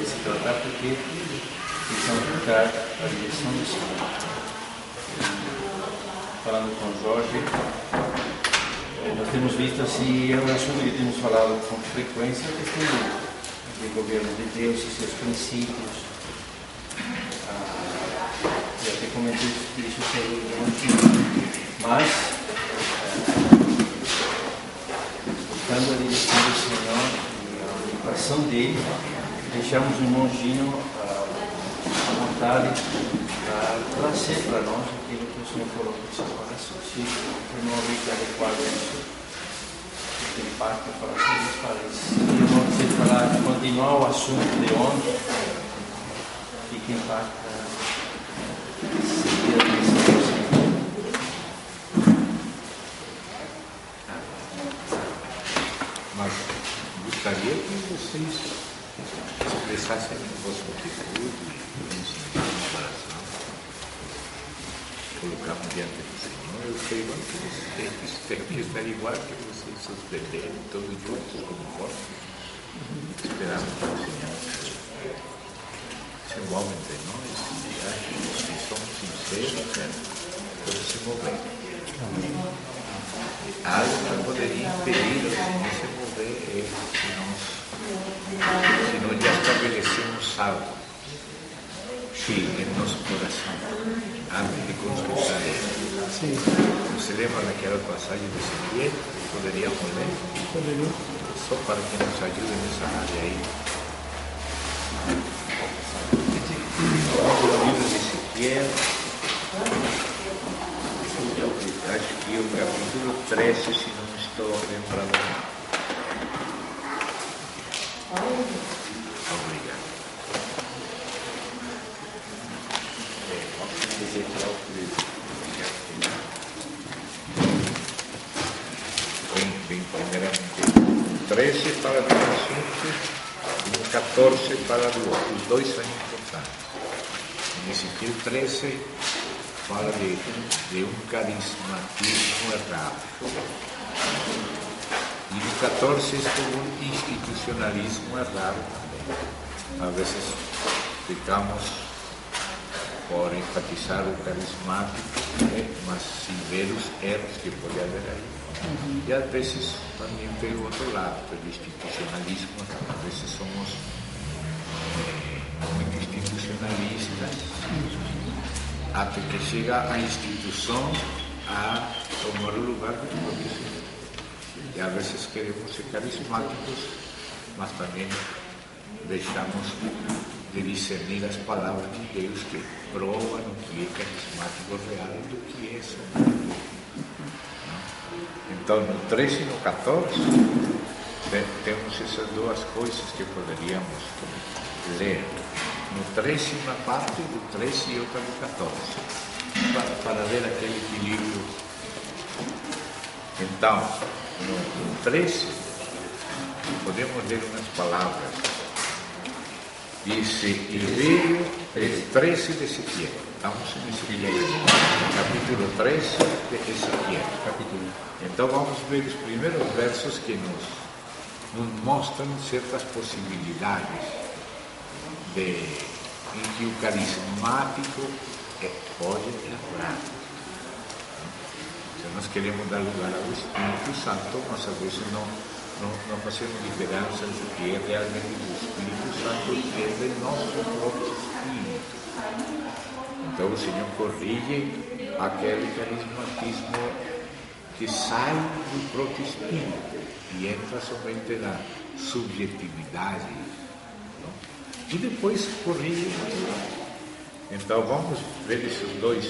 deve se tratar, porque eles vão tentar a direção do Senhor. Falando com o Jorge, nós temos visto assim, é um assunto que temos falado com frequência, a questão do governo de Deus e seus princípios. Eu até comentei isso ontem, mas buscando a direção do Senhor e a orientação dele, deixamos o monjinho à vontade para trazer para nós aquilo que o Senhor coloca em seu coração. Se não houver que adequar isso, que impacta para todos os países. E eu não sei falar, continuar o assunto de ontem, e que impacta seguir a direção do Senhor. Mas gostaria que vocês expressassem a vossa atitude, no coração, colocamos diante do Senhor. Eu sei que vocês têm que estar igual que vocês suspederem todos juntos como corpo. Esperamos que o Senhor se mova entre nós, se somos sinceros, todos se mover. Algo que poderia impedir o Senhor se mover é se nós já estabelecemos algo em nosso coração antes de consultar ele. Você lembra daquela passagem de Ezequiel? Poderíamos ler? Poderia. Só para que nos ajude nessa área aí. O livro de Ezequiel, acho que o capítulo 13, se não estou lembrado. Obrigado. Ezequiel 13. Bem, primeiramente, 13 fala de um assunto e o 14 fala do outro. Os dois são importantes. Em Ezequiel 13 fala de um carismatismo errado. E no 14 é um institucionalismo errado também. Às vezes ficamos por enfatizar o carismático, mas sem ver os erros que pode haver aí. E às vezes também tem o outro lado, do institucionalismo. Às vezes somos muito institucionalistas, até que chega a instituição a tomar o lugar do professor. E às vezes queremos ser carismáticos, mas também deixamos de discernir as palavras de Deus que provam o que é carismático real e do que é somente. Então, no 13 e no 14, temos essas duas coisas que poderíamos ler. No 13, uma parte do 13 e outra do 14, para ver aquele equilíbrio. Então, no 13, podemos ler umas palavras. Diz, e veio 13 de Ezequiel. Estamos em Ezequiel, capítulo 13 de Ezequiel. Então vamos ver os primeiros versos que nos mostram certas possibilidades em que o carismático pode errar. Se nós queremos dar lugar ao Espírito Santo, mas às vezes não fazemos diferença do que é realmente do Espírito Santo e que é do nosso próprio Espírito. Então o Senhor corrige aquele carismatismo que sai do próprio Espírito e entra somente na subjetividade. Não? E depois corrige o outro lado. Então vamos ver esses dois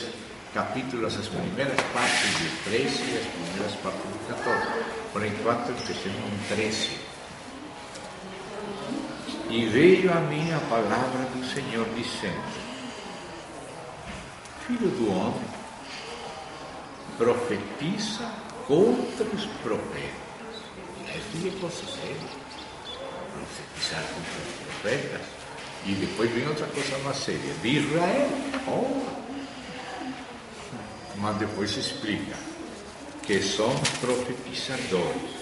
capítulos, as primeiras partes do 13 e as primeiras partes do 14. Por enquanto, empecemos no 13. E veio a mim a palavra do Senhor dizendo: Filho do homem, profetiza contra os profetas. Isso é coisa séria. Profetizar contra os profetas. E depois vem outra coisa mais séria. De Israel. Mas depois se explica que são profetizadores.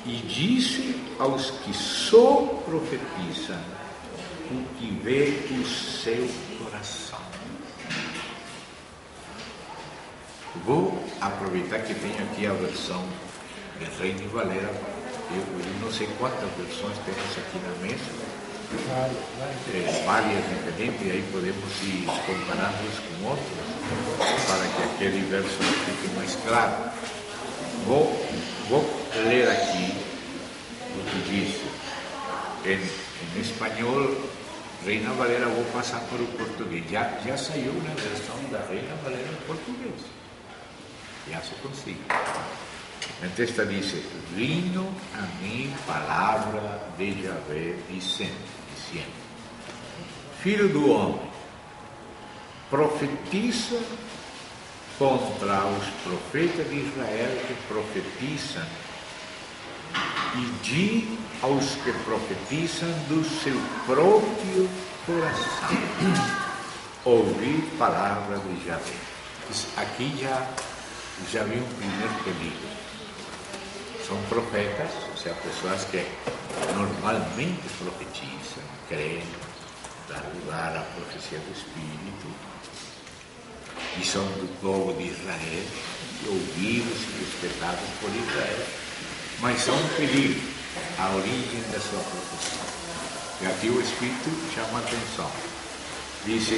E disse aos que só profetizam o que vê o seu coração. Vou aproveitar que tenho aqui a versão de Reina e Valera. Eu não sei quantas versões temos aqui na mesa. Várias diferentes, e aí podemos ir comparando-os com outros para que aquele verso fique mais claro. Vou ler aqui o que diz em espanhol. Reina Valera, vou passar para o português. Já saiu uma versão da Reina Valera em português. Já se consigue. En esta dice: vino a mí palavra de Yahvé diciendo: Filho do homem, profetiza contra os profetas de Israel que profetizam, e diz aos que profetizam do seu próprio coração: ouvir palavra de Yahvé. Aqui já vi um primeiro peligro. São profetas, ou seja, pessoas que normalmente profetizam, creem, dá lugar à profecia do Espírito, e são do povo de Israel, ouvidos e respeitados por Israel, mas são um perigo à origem da sua profecia. E aqui o Espírito chama a atenção. Diz: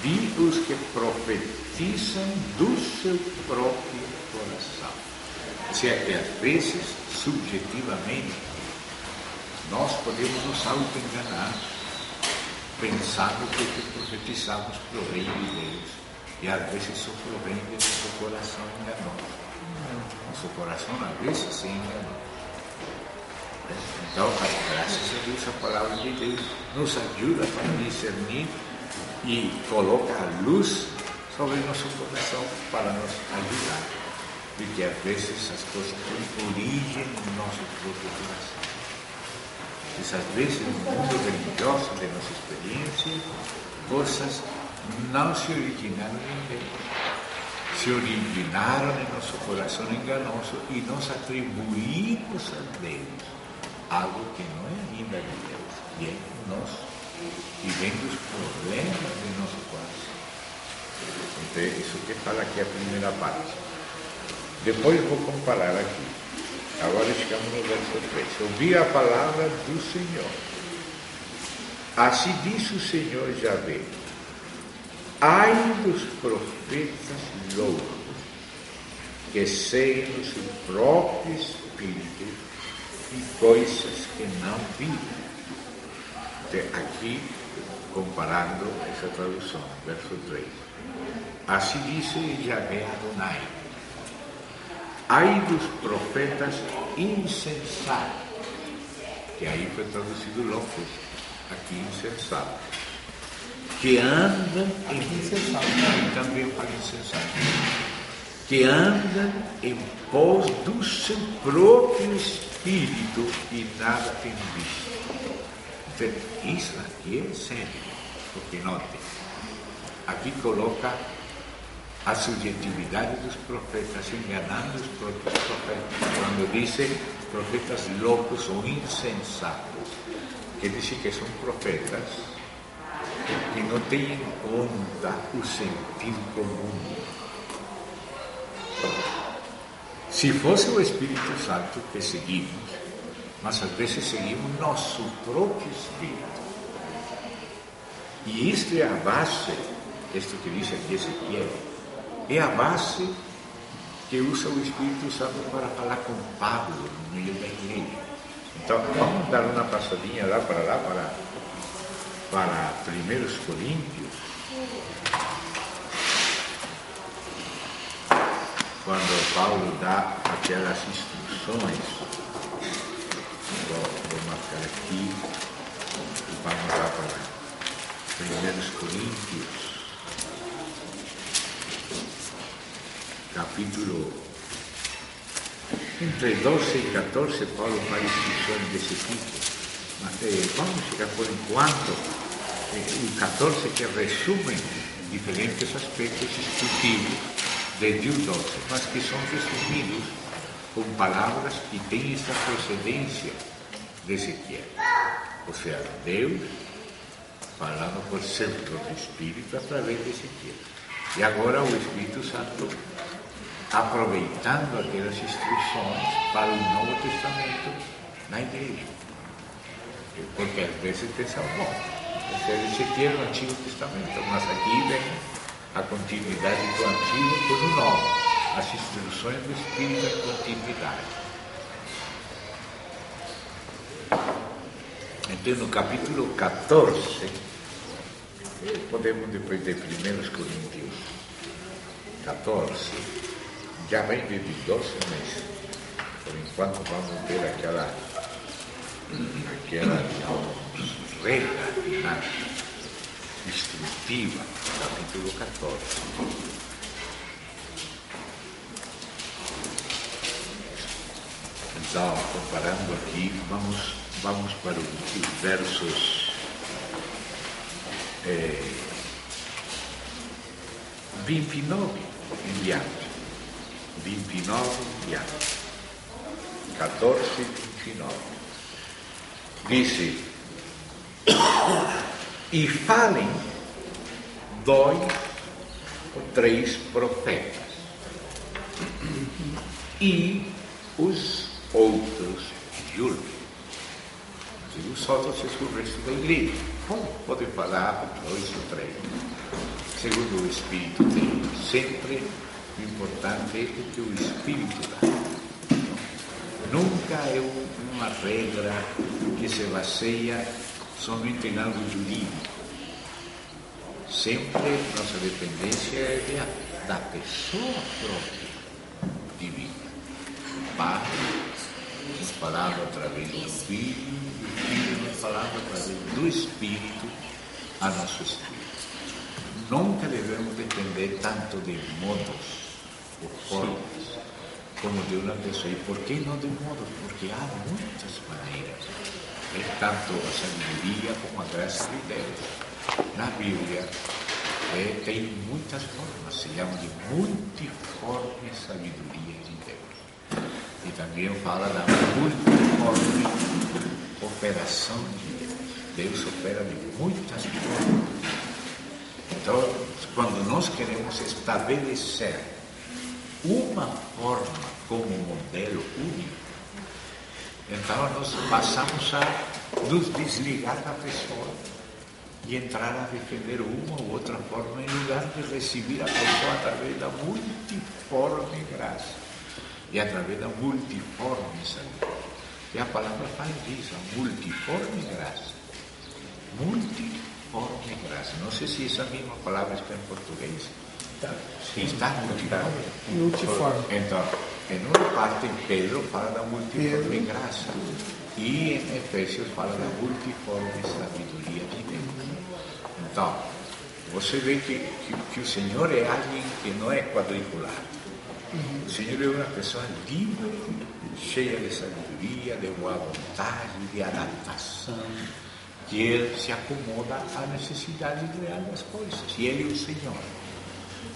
di os que profetizam do seu próprio coração. Ou seja, que às vezes, subjetivamente, nós podemos nos auto-enganar, pensando que o que profetizamos provém de Deus. E às vezes isso provém de nosso coração enganoso. Nosso coração às vezes se enganou. Então, graças a Deus, a palavra de Deus nos ajuda para discernir e coloca a luz sobre nosso coração para nos ajudar. Porque às vezes as coisas têm origem no nosso próprio coração. Às vezes, no mundo religioso de nossa experiência, coisas não se originaram em Deus. Se originaram em nosso coração enganoso e nós atribuímos a Deus algo que não é ainda de Deus, e é nosso, e vem dos problemas de nosso coração. Então, isso que fala aqui a primeira parte. Depois vou comparar aqui. Agora chegamos no verso 3. Ouvi a palavra do Senhor. Assim diz o Senhor Yahvé: ai dos profetas loucos, que seguem o seu próprio espírito e coisas que não viram. Então, aqui, comparando essa tradução, verso 3. Assim disse Yahvé Adonai: ai dos profetas insensatos, que aí foi traduzido loucos, aqui insensatos, que andam em insensato, também para insensato, que andam em pós do seu próprio espírito e nada tem visto. Então, isso aqui é sério, porque note, aqui coloca a subjetividade dos profetas, enganando os próprios profetas. Quando dizem profetas loucos ou insensatos, quer dizer que são profetas que não têm em conta o sentido comum. Se fosse o Espírito Santo que seguimos, mas às vezes seguimos nosso próprio espírito. E isto é a base, isto que diz aqui Ezequiel, é a base que usa o Espírito Santo para falar com Pablo no meio da igreja. Então, vamos dar uma passadinha lá, para 1 Coríntios, quando Paulo dá aquelas instruções. Vou marcar aqui e vamos lá para 1 Coríntios, capítulo entre 12 e 14, Paulo faz instruções desse tipo. Mas vamos chegar por enquanto o 14, que resume diferentes aspectos instrutivos desde o 12, mas que são resumidos com palavras que têm essa procedência de Ezequiel. Ou seja, Deus falando por seu próprio Espírito através de Ezequiel. E agora o Espírito Santo aproveitando aquelas instruções para o Novo Testamento na igreja. Porque às vezes pensamos, bom, Ezequiel é o Antigo Testamento, mas aqui vem a continuidade do Antigo com o Novo, as instruções do Espírito em continuidade. Então, no capítulo 14, podemos depois de 1 Coríntios 14, já vem de 12 meses. Por enquanto vamos ver aquela regra dinámica, instrutiva, capítulo 14. Então, comparando aqui, vamos para os versos 29 em diante. 29 em diante. 14, 29. Dice: e falem 2 ou 3 profetas, e os outros julgam. E os outros é o resto da igreja. Pode falar 2 ou 3, segundo o Espírito dele. Sempre o importante é o que o Espírito dá. Nunca é uma regra que se baseia somente em algo jurídico. Sempre nossa dependência é da pessoa própria divina. O Pai nos falando através do Filho, e o Filho nos falando através do Espírito a nosso Espírito. Nunca devemos depender tanto de modos ou formas como de uma pessoa. E por que não de modos? Porque há muitas maneiras. Tanto a sabedoria como a graça de Deus. Na Bíblia tem muitas formas, se chama de multiforme sabedoria de Deus. E também fala da multiforme operação de Deus. Deus opera de muitas formas. Então, quando nós queremos estabelecer uma forma como modelo único, então nós passamos a nos desligar da pessoa e entrar a defender uma ou outra forma em lugar de receber a pessoa através da multiforme graça e através da multiforme sabedoria. E a palavra faz isso, a multiforme graça. Multiforme graça. Não sei se essa mesma palavra está em português. Está multiforme. Então, em uma parte, Pedro fala da multiforme graça. E em Efésios fala da multiforme sabedoria de Deus. Então, você vê que o Senhor é alguém que não é quadriculado. O Senhor é uma pessoa livre, cheia de sabedoria, de boa vontade, de adaptação, que Ele se acomoda à necessidade real das coisas. E Ele é o Senhor.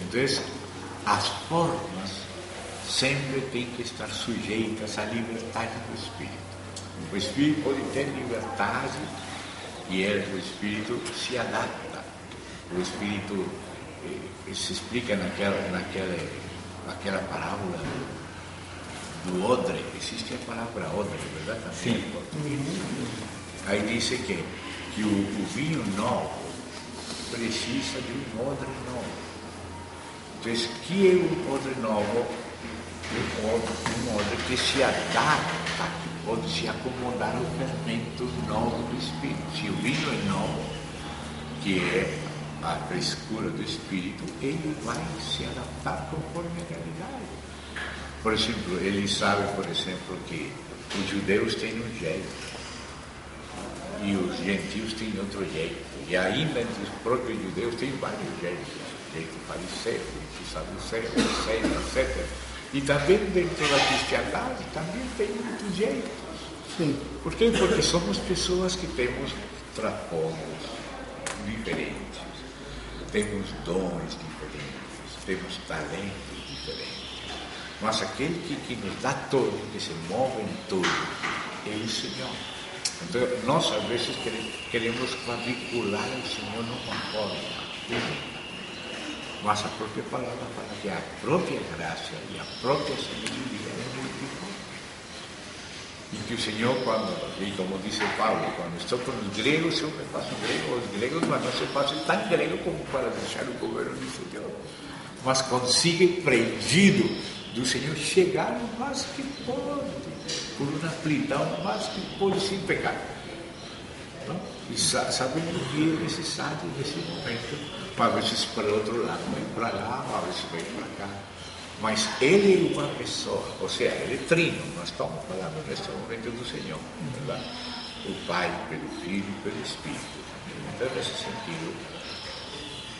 Então, as formas sempre têm que estar sujeitas à liberdade do Espírito. O Espírito pode ter liberdade e o Espírito se adapta. O Espírito se explica naquela parábola do odre. Existe a palavra odre, verdade? Sim. Aí diz que o vinho novo precisa de um odre novo. Então, que é um odre novo? Um odre que se adapta, que pode se acomodar ao fermento novo do Espírito. Se o vinho é novo, que é a frescura do Espírito, ele vai se adaptar conforme a realidade. Por exemplo, ele sabe, que os judeus têm um jeito e os gentios têm outro jeito. E ainda entre os próprios judeus tem vários jeitos. Jeito fariseu, jeito saduceu, etc. E também dentro da cristiandade também tem muitos jeitos. Sim. Por quê? Porque somos pessoas que temos trapões diferentes, temos dons diferentes, temos talentos diferentes. Mas aquele que nos dá todo, que se move em todo, é o Senhor. Então, nós às vezes queremos quadricular o Senhor numa forma única. Mas a própria palavra fala que a própria graça e a própria sabedoria é multiforme. E que o Senhor, como diz Paulo, quando estou com os gregos, eu me faço grego, os gregos, mas não se fazem tão grego como para deixar o governo do Senhor. Mas consiga, prendido do Senhor, chegar o mais que pode, por uma amplidão mais que pode, sem pecar. Não? E sabendo o que é necessário nesse momento, às vezes para o outro lado, vem para lá, às vezes vem para cá. Mas Ele é uma pessoa, ou seja, Ele é trino. Nós estamos falando neste momento do Senhor, verdade? O Pai, pelo Filho e pelo Espírito. Então, nesse sentido,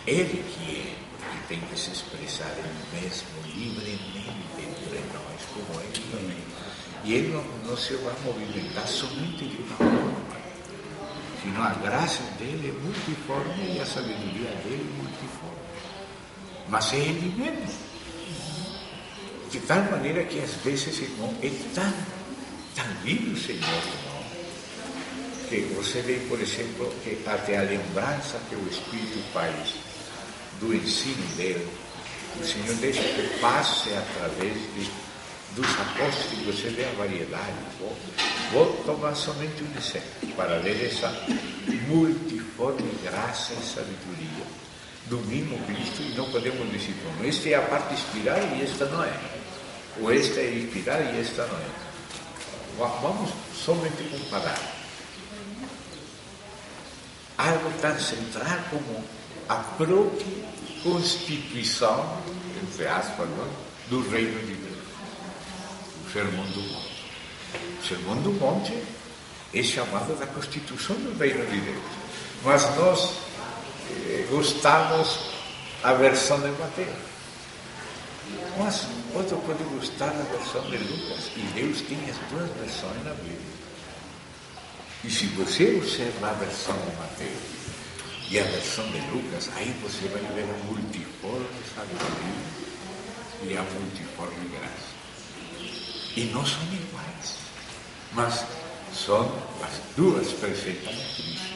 Ele que tem que se expressar Ele mesmo livremente entre nós, como Ele também. E Ele não se vai movimentar somente de uma forma, sino a graça dele é multiforme e a sabedoria dele é multiforme. Mas é Ele mesmo. De tal maneira que às vezes, irmão, é tão lindo o Senhor, irmão, que você vê, por exemplo, que até a lembrança que o Espírito faz do ensino dele, o Senhor deixa que passe através dos apóstolos. Você vê a variedade. Vou tomar somente um exemplo para ver essa multiforme graça e sabedoria do mesmo Cristo, e não podemos dizer, bom, esta é a parte inspirada e esta não é, ou esta é inspirada e esta não é. Vamos somente comparar algo tão central como a própria constituição, entre aspas, do reino de Deus, o Sermão do Monte. O Sermão do Monte é chamado da constituição do reino de Deus, mas nós gostamos a versão de Mateus, mas outro pode gostar da versão de Lucas, e Deus tem as duas versões na Bíblia. E se você observar a versão de Mateus e a versão de Lucas, aí você vai ver a multiforme sabedoria e a multiforme graça. E não são iguais, mas são as duas presentes em Cristo.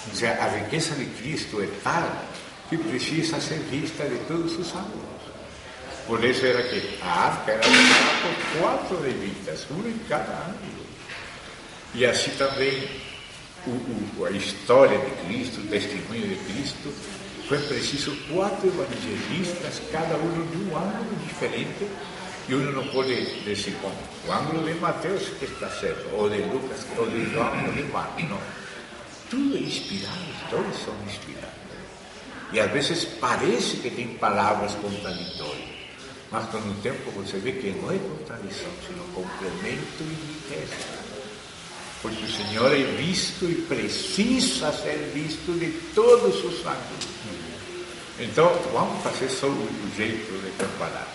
Ou seja, a riqueza de Cristo é tal que precisa ser vista de todos os ângulos. Por isso era que a arca era formada por 4 levitas, um em cada ângulo. E assim também a história de Cristo, o testemunho de Cristo, foi preciso 4 evangelistas, cada um de um ângulo diferente, e uno não pode dizer, bom, o ângulo de Mateus que está certo, ou de Lucas, ou de João, ou de Marcos, não. Tudo é inspirado, todos são inspirados. E às vezes parece que tem palavras contraditórias, mas com o tempo você vê que não é contradição, sino complemento e riqueza. Porque o Senhor é visto e precisa ser visto de todos os ângulos. Então, vamos fazer só o jeito de comparar.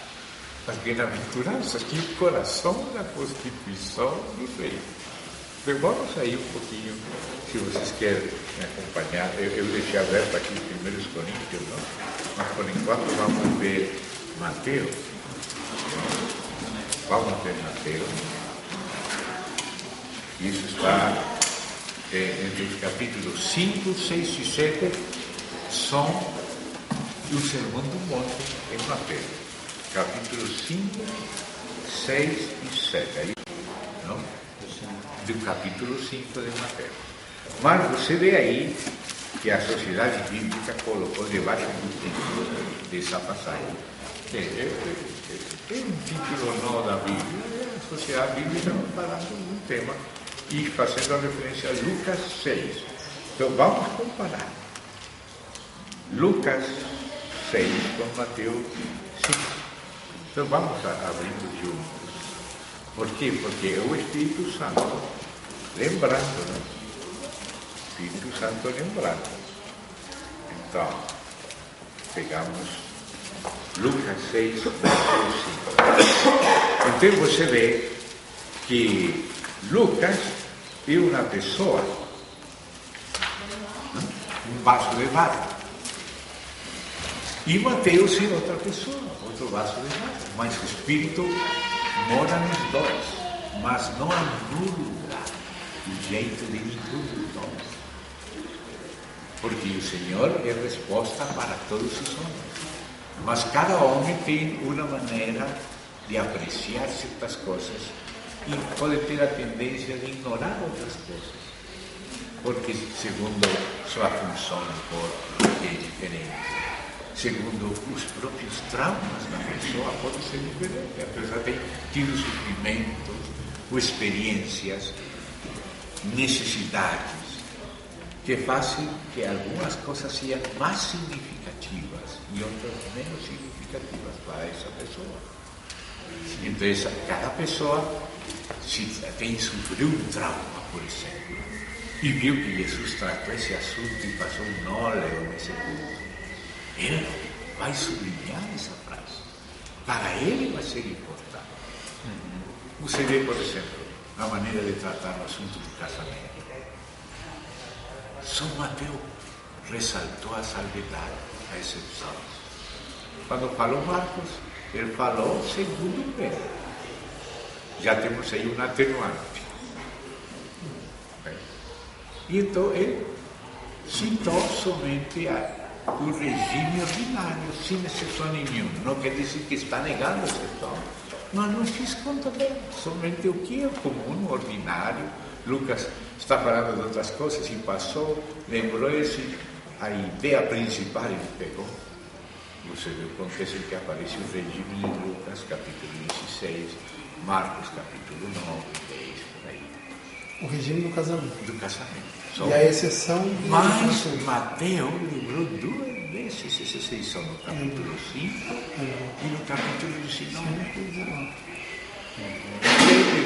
As bem-aventuranças que o coração da constituição do reino. Então, vamos aí um pouquinho, se vocês querem me acompanhar. Eu deixei aberto aqui 1 Coríntios, não? Mas por enquanto vamos ver Mateus. Vamos ver Mateus. Isso está entre os capítulos 5, 6 e 7, são do Sermão do Monte em Mateus. Capítulos 5, 6 e 7. Aí, não? Do capítulo 5 de Mateus. Mas você vê aí que a Sociedade Bíblica colocou debaixo do título dessa passagem. Tem um título não da Bíblia, a Sociedade Bíblica falando de um tema e fazendo a referência a Lucas 6. Então vamos comparar Lucas 6 com Mateus 5. Então vamos abrindo juntos. Por quê? Porque é o Espírito Santo lembrando, né? Espírito Santo lembrando. Então, pegamos Lucas 6, versículo 5. Então você vê que Lucas é uma pessoa, um vaso de barro. E Mateus é outra pessoa, outro vaso de barro. Mas o Espírito mora nos dois, mas não anula o jeito de nenhum dos dois. Porque o Senhor é resposta para todos os homens. Mas cada homem tem uma maneira de apreciar certas coisas e pode ter a tendência de ignorar outras coisas. Porque segundo sua função no corpo é diferente. Segundo os próprios traumas da pessoa podem ser diferentes. A pessoa tem tido sofrimentos, ou experiências, necessidades, que fazem que algumas coisas sejam mais significativas e outras menos significativas para essa pessoa. Então, cada pessoa, se tem sofrido um trauma, por exemplo, e viu que Jesus tratou esse assunto e passou um óleo nesse culto, ele vai sublinhar essa frase. Para ele vai ser importante. Você vê, por exemplo, a maneira de tratar o assunto do casamento. São Mateus ressaltou a salvidade, a exceção. Quando falou Marcos, ele falou segundo Pedro. Já temos aí um atenuante. E então ele citou somente o regime ordinário, sem exceção nenhuma. Não quer dizer que está negando a exceção, mas não fiz conta dela. Somente o que é comum, ordinário. Lucas está falando de outras coisas e passou, lembrou-se, a ideia principal ele pegou. Você vê o contexto que aparece o regime em Lucas, capítulo 16, Marcos, capítulo 9, 10, por aí. O regime do casamento. Do casamento. E a exceção de... Mas Mateus lembrou duas vezes essa exceção, no capítulo 5 e no capítulo 19.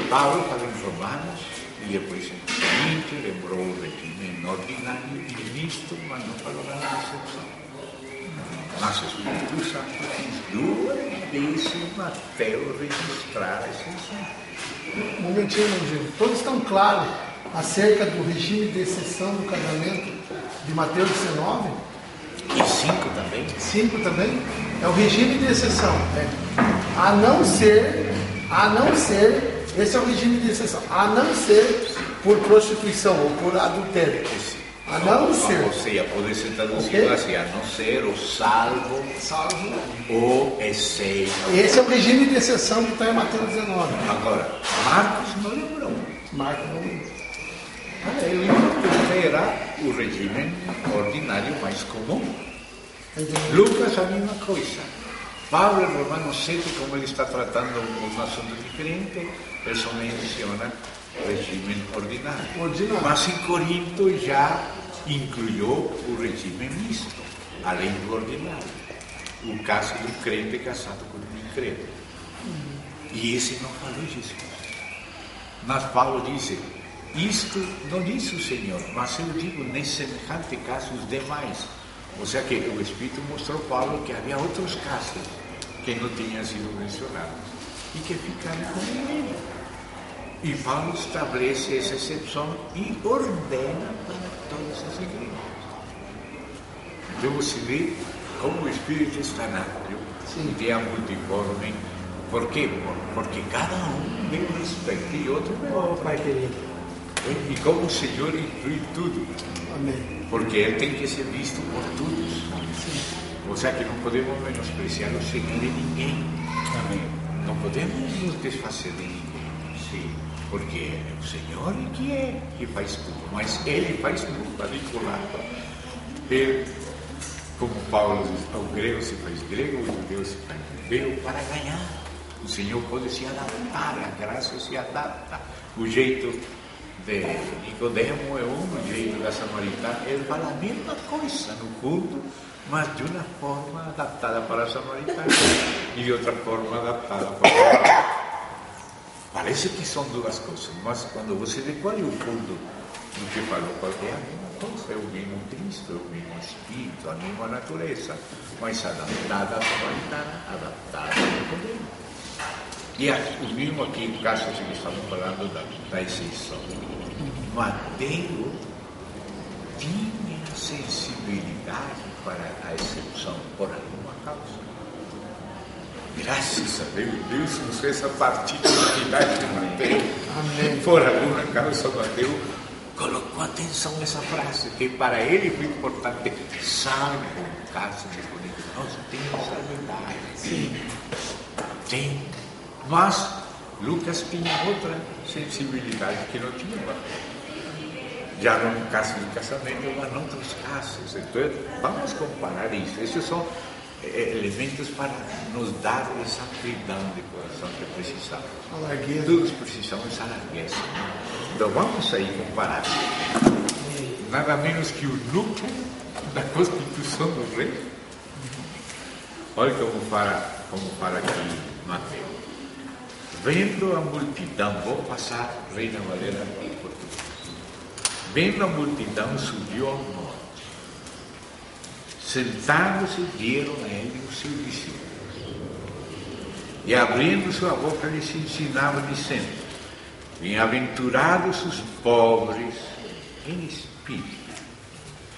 Paulo fala em Romanos, e depois em Coríntios, lembrou o regime ordinário e misto, mas não falou nada de exceção. Mas o Espírito Santo fez duas vezes Mateus registrar a exceção. Um momentinho, Eugênio. Todos estão claros acerca do regime de exceção do casamento de Mateus 19? E 5 também? 5 também? É o regime de exceção. A não ser, esse é o regime de exceção, a não ser por prostituição ou por adultério. A não ser. Ou seja, pode ser traduzido assim, a não ser o salvo ou excesso. Esse é o regime de exceção que está em Mateus 19. Agora, Marcos não lembrou. Marcos não lembrou. Ele lembrou que era o regime ordinário mais comum. Lucas a mesma coisa. Paulo em Romanos 7, como ele está tratando um assunto diferente, ele só menciona regime ordinário. Mas em Corinto já incluiu o regime misto, além do ordinário. O caso do crente casado com um incrédulo. E esse não falou Jesus. Mas Paulo diz, isto não diz o Senhor, mas eu digo, nesse semejante caso, os demais. Ou seja, que o Espírito mostrou a Paulo que havia outros casos que não tinham sido mencionados e que ficaram com ele. E Paulo estabelece essa exceção e ordena para todas as igrejas. Então você vê como o Espírito está amplo, ideia multiforme. Por quê? Porque cada um tem um respeito e outro não. Pai querido. E como o Senhor inclui tudo. Amém. Porque Ele tem que ser visto por todos. Ou seja, que não podemos menospreciar o segredo de ninguém. Amém. Não podemos nos desfazer de ninguém. Sim. Porque é o Senhor que faz tudo. Mas Ele faz tudo particular. Ele, como Paulo diz, ao grego se faz grego, ao judeu se faz judeu, para ganhar. O Senhor pode se adaptar, a graça se adapta. O jeito de Nicodemo é o jeito da samaritana. Ele fala a mesma coisa no culto, mas de uma forma adaptada para a samaritana e de outra forma adaptada para a... Parece que são duas coisas, mas quando você vê qual é o fundo do que falou, qual é a mesma coisa, é o mesmo Cristo, é o mesmo Espírito, a mesma natureza, mas adaptada à samaritana, adaptada ao Nicodemo. E aqui, o mesmo aqui, o caso que estamos falando da exceção. Mateus tinha sensibilidade sensibilidade para a exceção por alguma causa. Graças a Deus nos fez a partir da unidade de Mateus. Amém. Por alguma causa, Mateus colocou atenção nessa frase, que para ele foi importante, salvo o caso de bonito. Nós temos salvidade. Sim. Tem. Mas Lucas tinha outra sensibilidade que não tinha Mateus. Já num caso de casamento, mas em outros casos. Então, vamos comparar isso. Esses são elementos para nos dar essa freedom de coração que precisamos. Todos precisamos dessa largueza. Então, vamos aí comparar. Nada menos que o núcleo da Constituição do Rei. Olha como fala aqui Mateus. Vendo a multidão, vou passar Reina Valera em português. Vendo a multidão, subiu ao monte. Sentados-se, vieram a ele os seus discípulos. E abrindo sua boca, lhes ensinava, dizendo: bem-aventurados os pobres em espírito,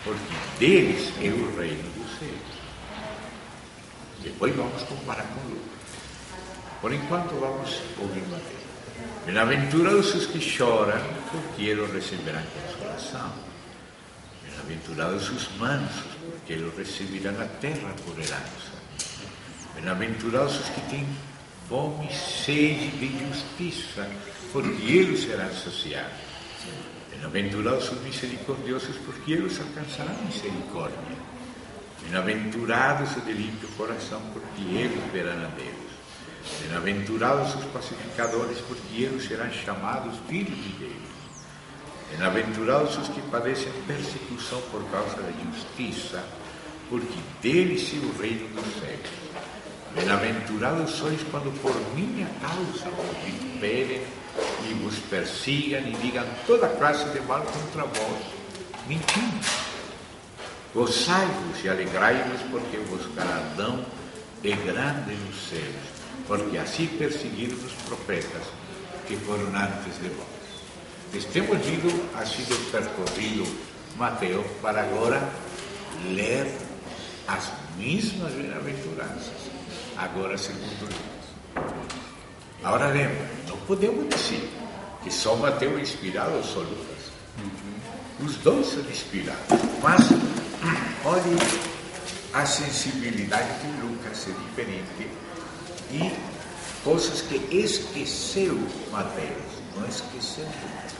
porque deles é o reino dos céus. Depois vamos comparar com Lucas. Por enquanto vamos ouvir Mateus. Bem-aventurados os que choram, porque eles receberão consolação. Bem-aventurados os mansos, porque eles receberão a terra por herança. Bem-aventurados os que têm fome e sede de justiça, porque eles serão saciados. Bem-aventurados os misericordiosos, porque eles alcançarão misericórdia. Bem-aventurados os de limpo coração, porque eles verão a Deus. Bem-aventurados os pacificadores, porque eles serão chamados filhos de Deus. Bem-aventurados os que padecem persecução por causa da justiça, porque deles é o reino dos céus. Bem-aventurados sois quando por minha causa vos vituperem e vos persigam e digam toda classe de mal contra vós, mentindo. Gozai-vos e alegrai-vos, porque o vosso galardão é grande nos céus, porque assim perseguiram os profetas que foram antes de vós. Temos lido, ha sido percorrido Mateus para agora ler as mesmas bem-aventuranças, agora segundo Lucas. Agora lembra, não podemos dizer que só Mateus é inspirado ou só Lucas. Os dois são inspirados, mas olhe a sensibilidade de Lucas é diferente e coisas que esqueceu Mateus, não esqueceu Lucas.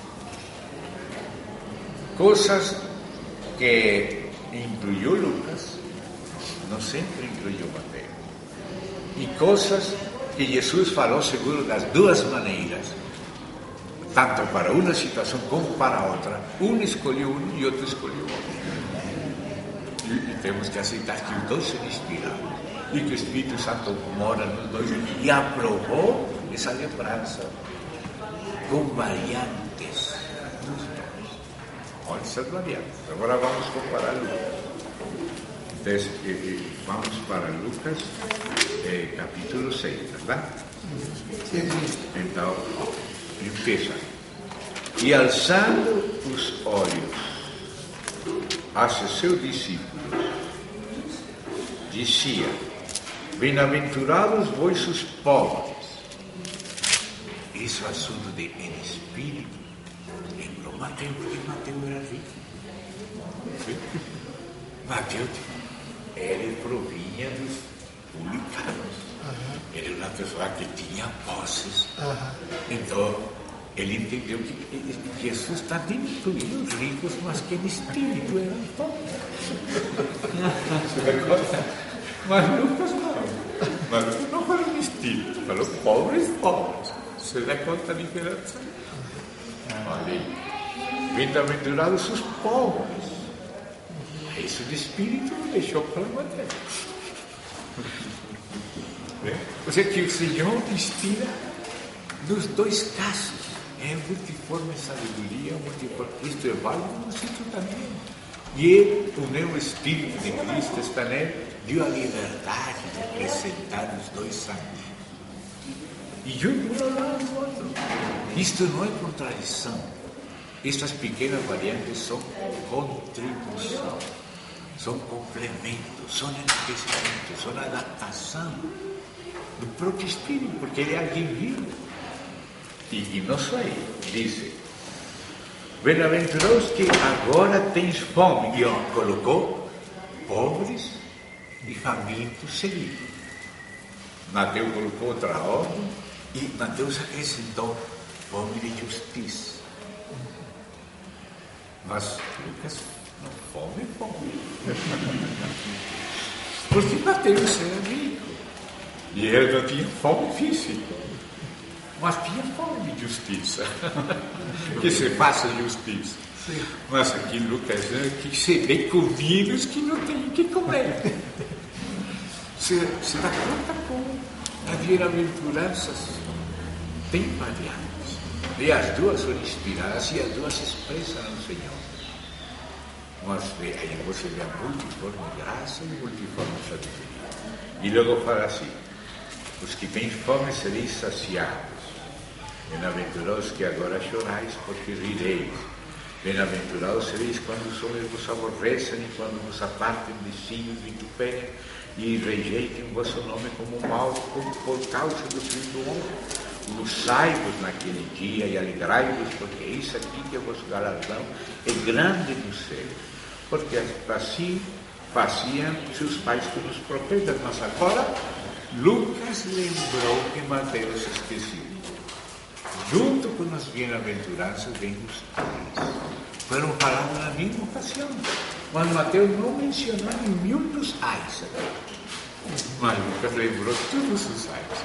Coisas que incluiu Lucas, não sempre incluiu Mateus. E coisas que Jesus falou seguro das duas maneiras, tanto para uma situação como para outra. Um escolheu um e outro escolheu outro. E temos que aceitar que os dois são inspirados e que o Espírito Santo mora nos dois e aprovou essa lembrança com variantes dos dois. Olha essas variantes. Agora vamos comparar Lucas. Vamos para Lucas, capítulo 6, verdade? Então, empieza. E alçando os olhos hacia seus discípulos, dizia: bem-aventurados vós os pobres. Isso é assunto de em espírito. Lembrou Mateus, porque Mateus era rico. Mateus, ele provinha dos publicanos. Ele era uma pessoa que tinha posses. Então, ele entendeu que Jesus está incluindo os ricos, mas que em espírito eram pobres. Mas Lucas não. Mas Lucas não falou em espírito, falou pobres. Você dá conta da diferença? Olha aí. Bem-aventurados os pobres. Isso de espírito não deixou para Mateus. Você que o Senhor inspira nos dois casos. É multiforme sabedoria, multiforme. Isto é válido no sítio também. E ele, o meu Espírito de Cristo está nele, deu a liberdade de apresentar os dois santos. E um ao lado do outro. Isto não é contradição. Estas pequenas variantes são contribuição. são complementos, são enriquecimentos, são adaptação do próprio Espírito, porque ele é alguém vivo. E não só ele, diz: bem-aventurados que agora tens fome. E colocou pobres e famintos seguidos. Mateus colocou outra ordem e Mateus acrescentou fome de justiça. Mas Lucas, não, fome. Porque Mateus era rico e ele não tinha fome física, mas tinha fome de justiça. Que se faça justiça. Sim. Mas aqui Lucas que se vê comidas que não tem que comer. Se dá conta como as bem-aventuranças têm variantes. E as duas são inspiradas e as duas expressam o Senhor. Mas aí você vê a multiforme graça e multiforme sabedoria. E logo fala assim: os que têm fome sereis saciados. Bem-aventurados que agora chorais, porque rireis. Bem-aventurados sereis quando os homens vos aborrecem e quando vos apartem de si, os vituperem e rejeitem o vosso nome como mal por causa do filho do homem. Luçai-vos naquele dia e alegrai-vos, porque isso aqui que é o vosso galardão é grande no céu. Porque assim faziam seus pais com os profetas. Mas agora Lucas lembrou que Mateus esqueceu. Junto com as bem-aventuranças vem os ais. Foram falados na mesma ocasião. Mas Mateus não mencionou nenhum dos ais. Mas Lucas lembrou todos os ais.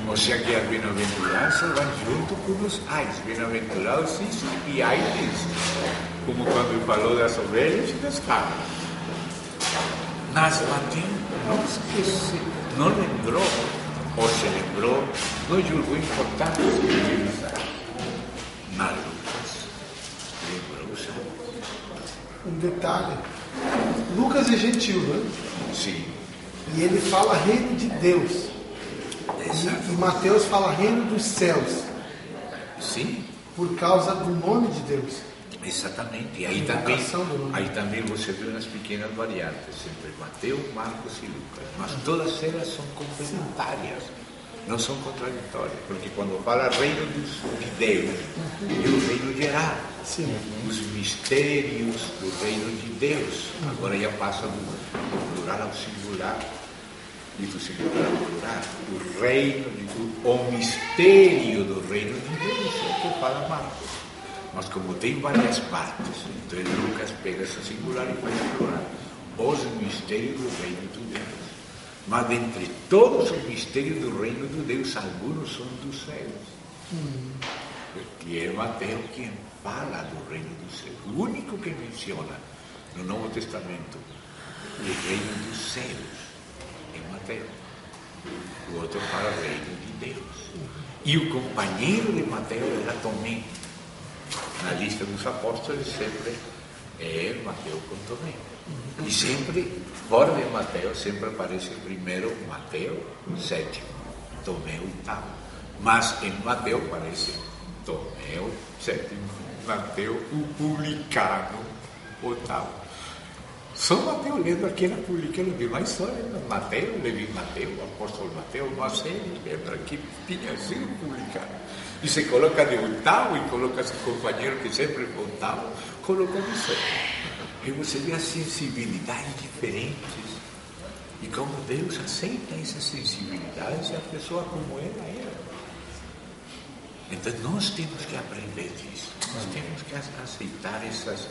Ou seja que as bem-aventuranças vão junto com os ais. Bem-aventurados isso e ais isso. Como quando ele falou das ovelhas e das cabras. Mas Mateus não esqueceu, não lembrou. Ou se lembrou, não julgou importante utilizar. Mas Lucas lembrou-se. Um detalhe: Lucas é gentil, né? Sim. E ele fala reino de Deus. E Mateus fala reino dos céus. Sim. Por causa do nome de Deus. Exatamente. E aí também você vê umas pequenas variantes entre Mateus, Marcos e Lucas. Mas todas elas são complementares, não são contraditórias. Porque quando fala reino de Deus, é o reino geral. Sim. Os mistérios do reino de Deus. Agora já passa do plural ao singular e do singular ao plural. O reino, o mistério do reino de Deus é o que fala Marcos. Mas como tem várias partes, então Lucas pega essa singular e faz plural. Os mistérios do reino de Deus. Mas entre todos os mistérios do reino de Deus, alguns são dos céus. Que é Mateus quem fala do reino dos céus. O único que menciona no Novo Testamento o reino dos céus é Mateus. O outro fala o reino de Deus. E o companheiro de Mateus era Tomé. Na lista dos apóstolos sempre é Mateus com Tomé. E sempre, fora de Mateus, sempre aparece primeiro Mateus, sétimo, Tomé, oitavo. Mas em Mateus aparece Tomé, sétimo, Mateus, o publicano, oitavo. Só Mateus lendo aqui era publicano, mas só Mateus, Levi Mateus, o apóstolo Mateus, mas ele lembra que tinha sido publicano. E se coloca de oitavo e coloca seu companheiro que sempre foi oitavo, coloca no céu. E você vê as sensibilidades diferentes e como Deus aceita essas sensibilidades e a pessoa como ela é. Então nós temos que aprender disso. Nós temos que aceitar essas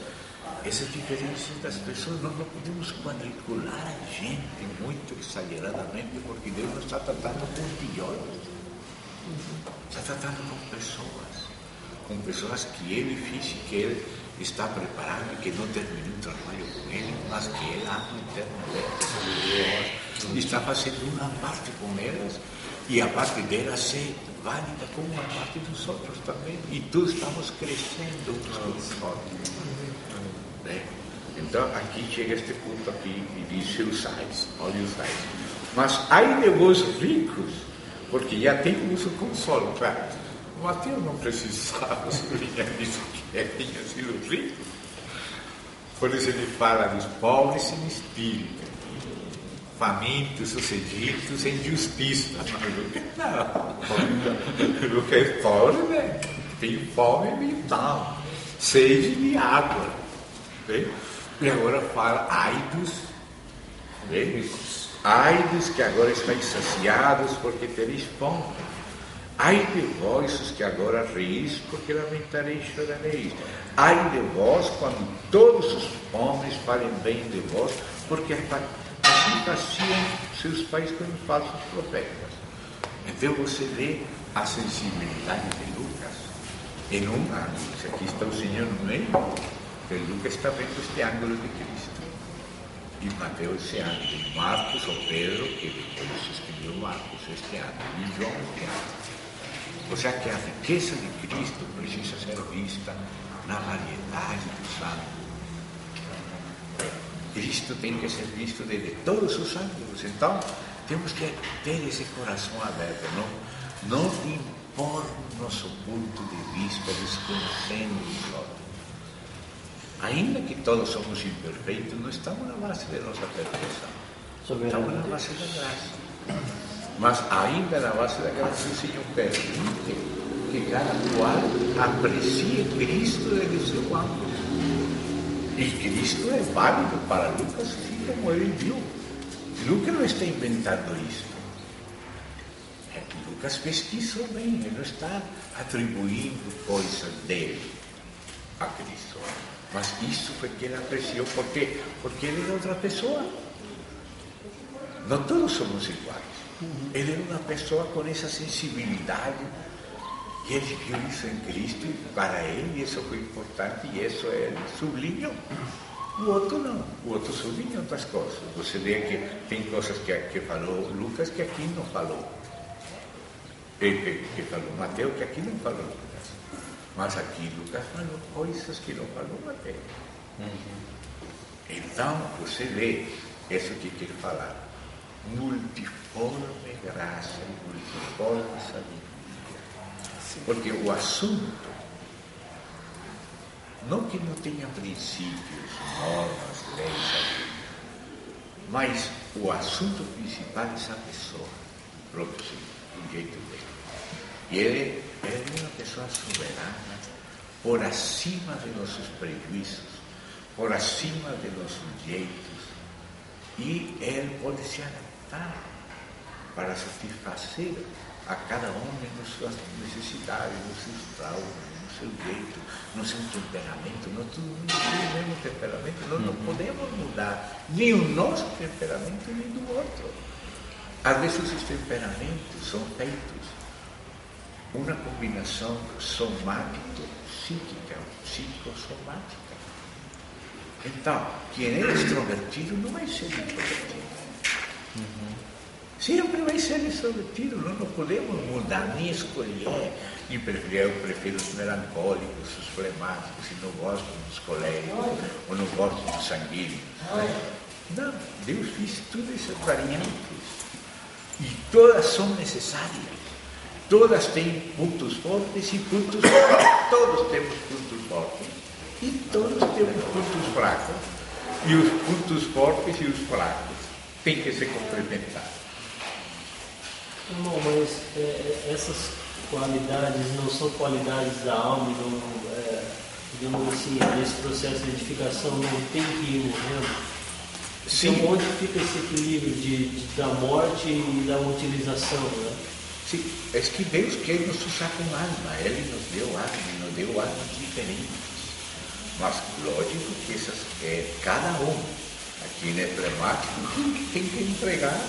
diferenças das pessoas. Nós não podemos quadricular a gente muito exageradamente, porque Deus não está tratando com idiotas. Está tratando com pessoas que Ele fez e que Ele está preparando e que não terminou o trabalho com Ele, mas que Ele ama eternamente. E está fazendo uma parte com elas e a parte delas é válida como a parte dos outros também. E todos estamos crescendo uns com os outros. Então aqui chega este ponto aqui e diz os ais, olha os ais. Mas ai de vós ricos, porque já temos o consolo. Mateus não precisava sublinhar isso, que ele tinha sido rico. Por isso ele fala dos pobres em espírito, famintos ou sedientos em justiça. Não, Lucas é pobre, né? Tem fome mental, sede de água. Né? E agora fala, ai dos ricos, ai dos que agora estáis saciados porque tereis fome. Ai de vós os que agora reis, porque lamentareis e chorareis. Ai de vós quando todos os homens falem bem de vós, porque assim faziam seus pais com os falsos profetas. Então você vê a sensibilidade de Lucas em um ângulo. Aqui está o Senhor no meio, e Lucas está vendo este ângulo de Cristo. E Mateus esse ângulo, e Marcos ou Pedro, que depois escreveu Marcos este ângulo, e João este ângulo. Ou seja, que a riqueza de Cristo precisa ser vista na variedade dos ângulos. Cristo tem que ser visto desde todos os ângulos. Então, temos que ter esse coração aberto, não impor nosso ponto de vista desconhecendo os outros. Ainda que todos somos imperfeitos, não estamos na base de nossa perfeição. Estamos na base da graça. Mas ainda na base da graça, o Senhor permite que cada qual aprecie Cristo desde seu ângulo. E Cristo é válido para Lucas, assim como ele viu. Lucas não está inventando isto. Lucas pesquisou bem, ele não está atribuindo coisas dele a Cristo. Mas isso foi que ele apreciou, porque ele era outra pessoa. Não todos somos iguais. Ele era uma pessoa com essa sensibilidade, e ele viu isso em Cristo, e para ele isso foi importante, e isso ele sublinhou. O outro não, o outro sublinhou outras coisas. Você vê que tem coisas que falou Lucas que aqui não falou, que falou Mateus que aqui não falou Lucas, mas aqui Lucas falou coisas que não falou Mateus. Então você vê isso que quer falar, multiforme graça e multiforme sabedoria. Porque o assunto, não que não tenha princípios, normas, leis, mas o assunto principal é essa pessoa, o próprio Senhor, o jeito dele. E ele é uma pessoa soberana, por acima de nossos prejuízos, por acima de nossos jeitos, e ele pode se adaptar para satisfazer a cada homem nas suas necessidades, nos seus traumas, no seu jeito, no seu temperamento. Nós todo mundo tem o mesmo temperamento, nós não podemos mudar nem o nosso temperamento nem do outro. Às vezes os temperamentos são feitos uma combinação somático-psíquica, psicossomática. Então, quem é extrovertido não vai ser introvertido. Sempre vai ser extrovertido, nós não podemos mudar, nem escolher, nem preferir. Eu prefiro os melancólicos, os flemáticos, e não gosto dos coléricos, ou não gosto dos sanguíneos. Não, Deus fez todas essas variantes, e todas são necessárias. Todas têm pontos fortes e pontos fracos. Todos temos pontos fortes e todos temos pontos fracos. E os pontos fortes e os fracos têm que se complementar. Não, mas essas qualidades não são qualidades da alma, não, digamos assim, nesse processo de edificação não tem que ir morrendo. Sim. Então, onde fica esse equilíbrio da morte e da utilização, né? Sim, é que Deus quer nos usar com alma, Ele nos deu alma, e nos deu almas diferentes. Mas, lógico que cada um, aqui é flemático, tem que entregar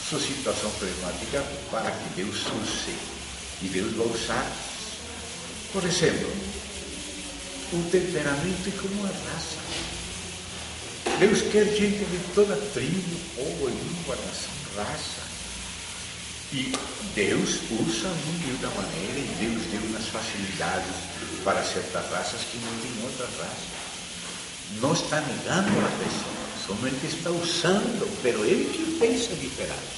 sua situação flemática para que Deus use, e Deus vai usar. Por exemplo, o temperamento é como uma raça. Deus quer gente de toda tribo, povo, língua, nação, raça. E Deus usa um de uma maneira, e Deus deu umas facilidades para certas raças que não tem outras raças. Não está negando a pessoa, somente está usando, pero Ele que fez a diferença.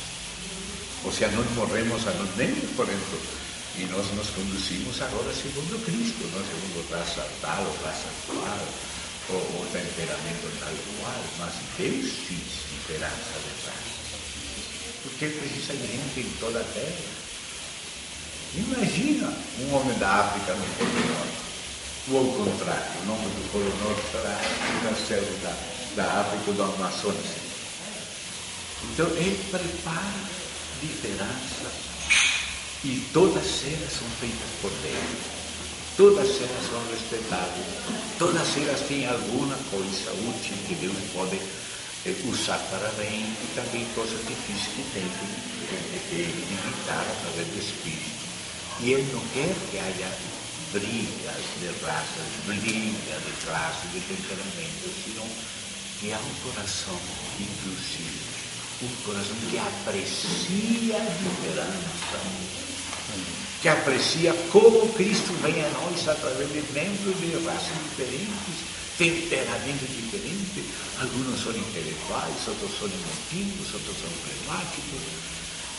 Ou seja, nós morremos a nós mesmos por dentro, e nós nos conduzimos agora segundo Cristo, não segundo raça tal ou raça qual. o temperamento tal qual, mas Deus diz esperança de paz. Porque precisa de gente em toda a terra. Imagina um homem da África no Polo Norte. Ou ao contrário, o nome do Polo Norte estará no céu da África ou do Amazonas. Então ele prepara liderança e todas elas são feitas por Deus. Todas elas são respetáveis. Todas elas têm alguma coisa útil que Deus pode usar para bem e também coisas difíceis que tem que limitar através do Espírito. E Ele não quer que haja brigas de raças, brigas de classe, de temperamento, sino que há um coração inclusivo, um coração que aprecia a diferença, que aprecia como Cristo vem a nós através de membros de raças diferentes, temperamentos diferentes. Alguns são intelectuais, outros são emotivos, outros são pragmáticos.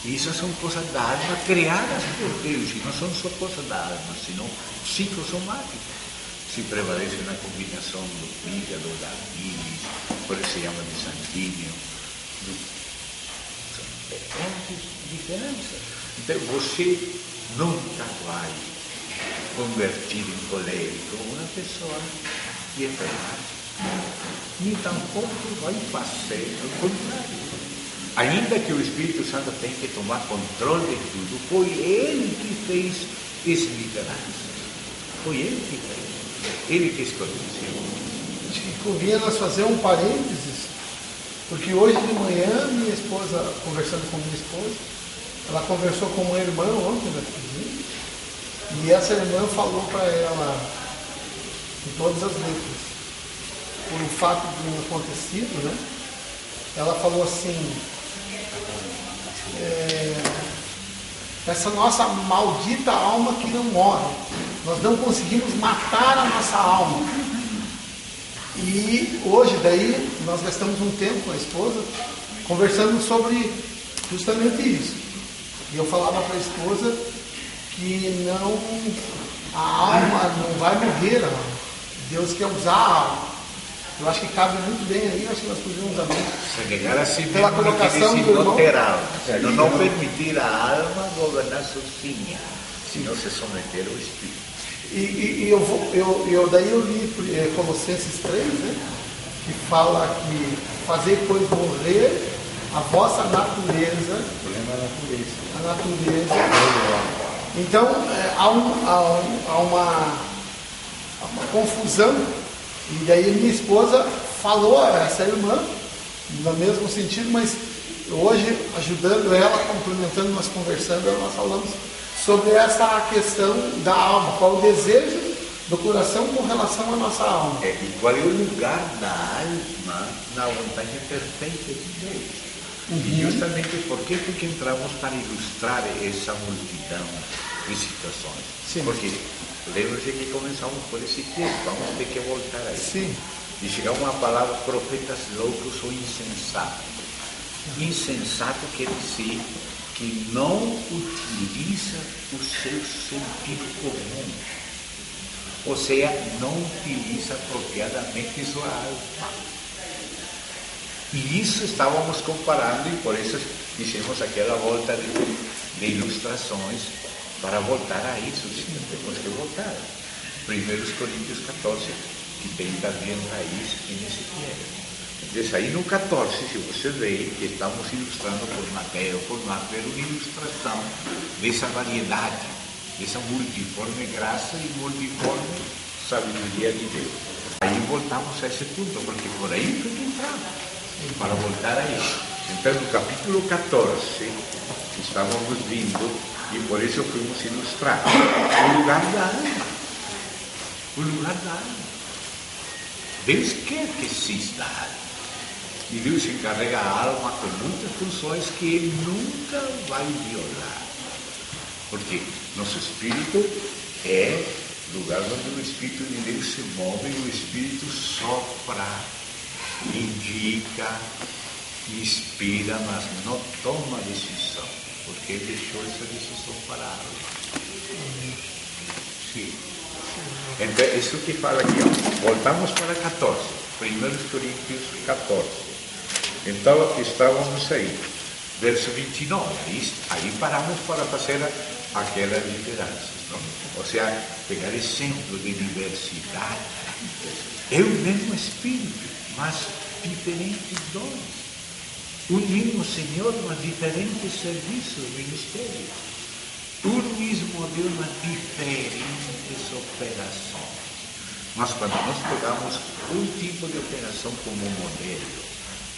E essas são coisas da alma criadas por Deus, e não são só coisas da alma, senão psicossomáticas. Se prevalece na combinação do fígado, da bilis, por isso se chama de sanguíneo. É a diferença. Então você nunca vai convertir em colérico uma pessoa que é pragmática, nem tampouco vai fazer o contrário. Ainda que o Espírito Santo tenha que tomar controle de tudo, foi Ele que fez esse liderança. Foi Ele que fez. Ele que escolheu. Acho que convinha nós fazer um parênteses, porque hoje de manhã, minha esposa, conversando com minha esposa, ela conversou com uma irmã ontem na cozinha, e essa irmã falou para ela, em todas as letras, por o fato de ter acontecido, né? Ela falou assim, essa nossa maldita alma que não morre, nós não conseguimos matar a nossa alma. E hoje daí nós gastamos um tempo com a esposa conversando sobre justamente isso. E eu falava para a esposa que a alma não vai morrer, não. Deus quer usar a alma. Eu acho que cabe muito bem aí, acho que nós podemos usar muito. Pela colocação do irmão. Não permitir a alma governar sozinha, senão se someter ao Espírito. Daí eu li Colossenses 3, né, que fala que fazer pois morrer a vossa natureza. A natureza. Então há uma confusão. E daí minha esposa falou a essa irmã, no mesmo sentido, mas hoje, ajudando ela, complementando, nós conversando, nós falamos sobre essa questão da alma, qual o desejo do coração com relação à nossa alma. E qual é o lugar da alma na vontade perfeita de Deus. E justamente por que entramos para ilustrar essa multidão de situações. Sim. Porque lembra-se que começamos por esse texto, vamos ter que voltar aí. Sim. E chegar uma palavra, profetas loucos ou insensatos. Insensato quer dizer que não utiliza o seu sentido comum. Ou seja, não utiliza apropriadamente sua alma. E isso estávamos comparando, e por isso fizemos aquela volta de ilustrações para voltar a isso, temos que voltar. 1 Coríntios 14, que tem também raiz em Ezequiel. Então, aí no 14, se você vê, estamos ilustrando por Mateus, uma ilustração dessa variedade, dessa multiforme graça e multiforme sabedoria de Deus. Aí voltamos a esse ponto, porque por aí foi que entramos, para voltar a isso. Então, no capítulo 14, estávamos vindo, e por isso fomos ilustrar o lugar da alma. O lugar da alma. Deus quer que exista a alma. E Deus encarrega a alma com muitas funções que Ele nunca vai violar. Porque nosso espírito é lugar onde o Espírito de Deus se move e o Espírito sopra, indica, inspira, mas não toma decisão. Porque Ele deixou essa decisão para a alma. Sim. Então, isso que fala aqui, ó. Voltamos para 14, 1 Coríntios 14. Então, estávamos aí, verso 29, aí paramos para fazer aquelas diferenças, não? Ou seja, pegar exemplo de diversidade. É o mesmo Espírito, mas diferentes dons. Um mesmo Senhor, mas diferentes serviços, ministérios. Um mesmo Deus, mas diferentes operações. Mas quando nós pegamos um tipo de operação como modelo,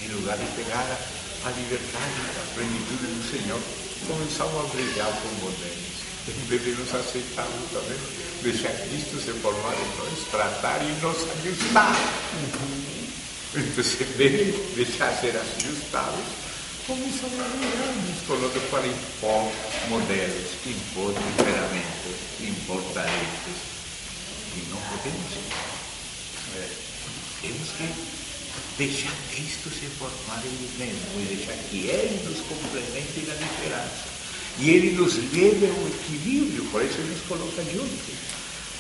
em lugar de pegar a liberdade, a plenitude do Senhor, começamos a brilhar com modelos. Devemos aceitarmos também, deixar Cristo se formar em nós, tratar e nos ajustar. Então, em vez de deixar ser ajustados, começamos a brilhar, nos colocamos para impor modelos, impor temperamentos, impor talentos. E não podemos. Temos que deixar Cristo se formar em Ele mesmo e deixar que Ele nos complemente na diferença. E Ele nos leve ao equilíbrio, por isso Ele nos coloca juntos,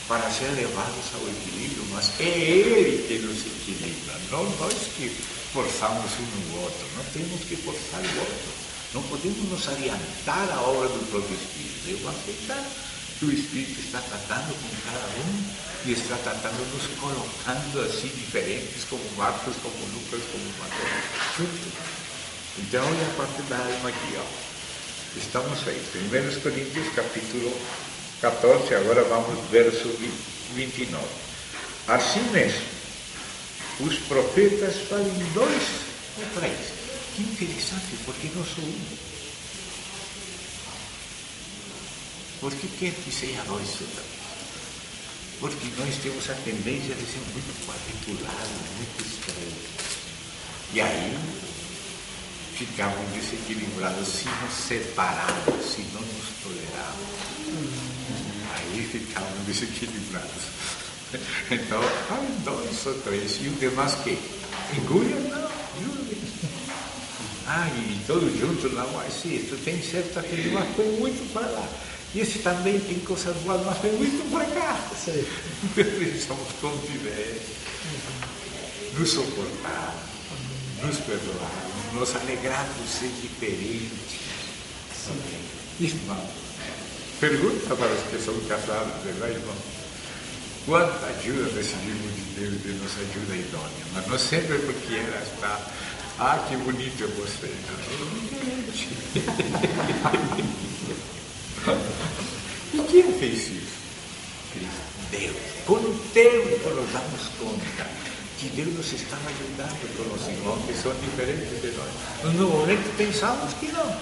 para ser levados ao equilíbrio, mas é Ele que nos equilibra, não nós que forçamos um no outro, não temos que forçar o outro, não podemos nos adiantar à obra do próprio Espírito, eu vou aceitar que o Espírito está tratando com cada um e está tratando, nos colocando assim diferentes, como Marcos, como Lucas, como Mateus. Então, olha a parte da alma aqui, ó. Estamos aí, 1 Coríntios capítulo 14, agora vamos verso 29. Assim mesmo, os profetas falam 2 ou 3. Que interessante, porque não sou um. Por que quer que seja 2 ou 3? Porque nós temos a tendência de ser muito particulares, muito estranhos. E aí ficamos desequilibrados se nos separarmos, se não nos tolerarmos. Aí ficamos desequilibrados. Então, faz 2 ou 3, e o demais que? Engulha? Não, engulha. E todos juntos não vai ser. Tu tem certa coisa, mas foi muito para lá. E esse também tem coisas boas, mas foi muito para cá. Precisamos conviver, nos suportar, nos perdoar, nos alegrar por ser diferentes. Irmão, pergunta para os que são casados, verdade, irmão? Quanta ajuda recebemos de Deus, de nossa ajuda idônea, mas não sempre porque ela está, que bonito é você. E quem fez isso? Deus. Com o tempo nos damos conta que Deus nos está ajudando com os irmãos que são diferentes de nós. No momento pensamos que não.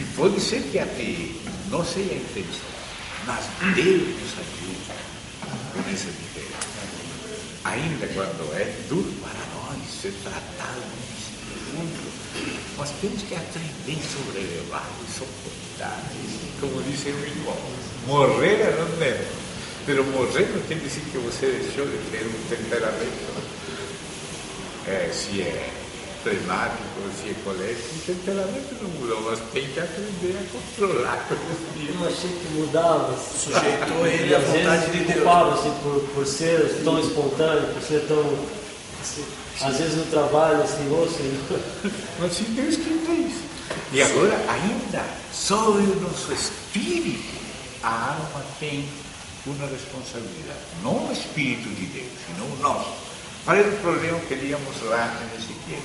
E pode ser que até não seja a intenção, mas Deus nos ajuda com essa diferença. Ainda quando é duro para nós ser tratado nesse mundo, nós temos que aprender a sobrelevar e suportar. Como disse o irmão, morrer é não deve. Mas morrer não quer dizer que você deixou de ter um temperamento. Se é flemático, se é colérico, o temperamento não mudou, mas tem que aprender a controlar. Eu achei que mudava. Sujeitou ele à vontade de Deus. Culpava-se por ser tão espontâneo, por ser tão... Às vezes no trabalho, assim, Mas se Deus que fez. E agora, ainda, sobre o nosso espírito, a alma tem uma responsabilidade. Não o Espírito de Deus, senão o nosso. Olha o problema que líamos lá em Ezequiel.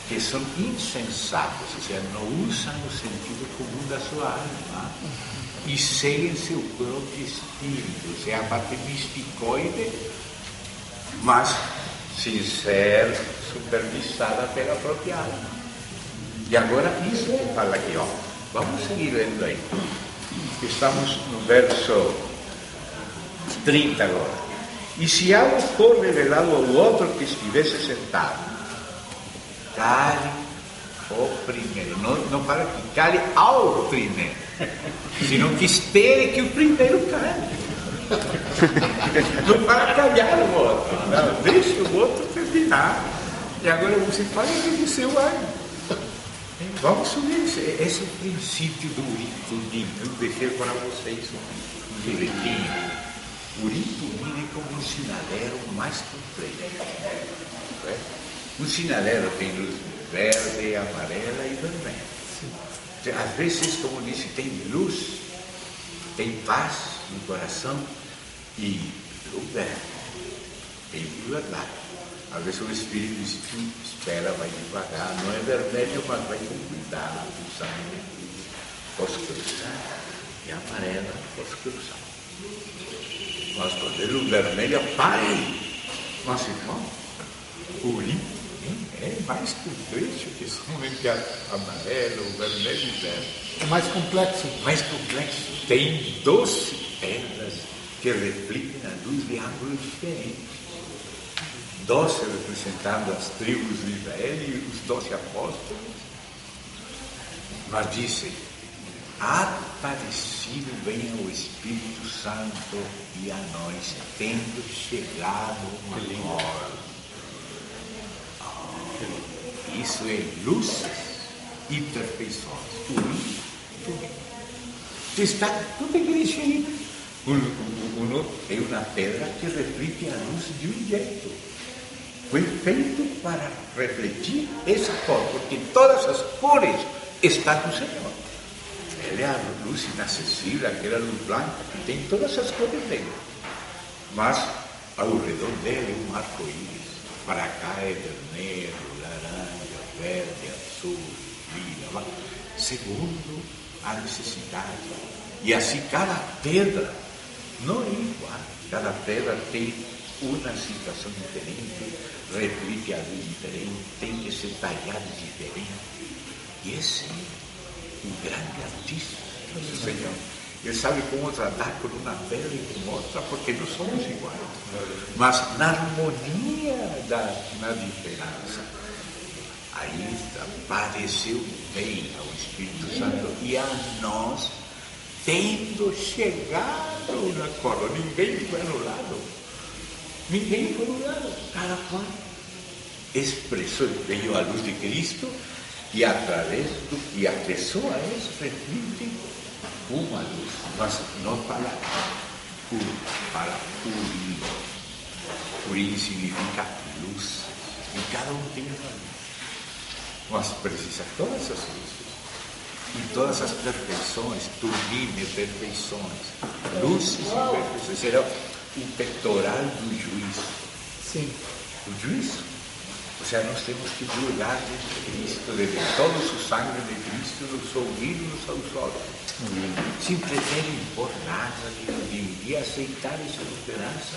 Que são insensatos, ou seja, não usam o sentido comum da sua alma e seguem seu próprio espírito, ou seja, a parte misticoide, mas sem ser supervisada pela própria alma. E agora isso que fala aqui, ó. Vamos seguir lendo aí. Estamos no verso 30 agora. E se algo for revelado ao outro que estivesse sentado, cale o primeiro. Não para que cale ao primeiro, senão que espere que o primeiro cale. Não para calhar o outro. Não, deixa o outro terminar. E agora você fala do seu ano. Vamos subir. Esse é o princípio do estudinho. Eu deixei para vocês um direitinho. Urim e Tumim é como um sinaleiro mais completo. Um sinaleiro tem luz verde, amarela e vermelha. Às vezes, como disse, tem luz, tem paz no coração e luz verde, tem verdade. Às vezes o Espírito diz, tu espera, vai devagar, não é vermelho, mas vai com cuidado, sangue, posso cruzar, e amarela, posso cruzar. Mas quando é luz vermelha, pare! Mas irmão, o Urim é mais complexo que somente amarelo, vermelho e verde. É mais complexo. Mais complexo. Tem 12 pedras que refletem a luz de ângulos diferentes. 12 representando as tribos de Israel e os 12 apóstolos. Mas dizem, aparecido bem o Espírito Santo e a nós, tendo chegado agora. Isso é luzes e perfeições. Não tem que dizer aí. É uma pedra que reflete a luz de um jeito. Foi feito para refletir essa cor, porque todas as cores estão no Senhor. Ele é a luz inacessível, aquela luz branca que tem todas as cores dele. Mas ao redor dele é um arco-íris. Para cá é vermelho, laranja, verde, azul, lila, segundo a necessidade. E assim cada pedra não é igual. Cada pedra tem uma situação diferente, reflete a luz diferente, tem que ser talhada diferente. E esse é o grande artista, nosso Senhor. Ele sabe como tratar com uma pedra e com outra, porque não somos iguais. Mas na harmonia, na diferença. Aí pareceu bem ao Espírito Santo e a nós, tendo chegado na coroa. Ninguém foi anulado. Ninguém foi anulado. Cada qual expressou, veio a luz de Cristo e através do que a pessoa é, reflete uma luz, mas não para Urim. Urim significa luz, e cada um tem uma luz. Mas precisa todas as luzes, e todas as perfeições, Tumim e perfeições, luzes e perfeições, será o pectoral do juízo. Sim. O juízo. Ou seja, nós temos que julgar de Cristo, desde todo o sangue de Cristo, dos ouvidos aos olhos. Sem pretender impor nada, de aceitar essa esperança,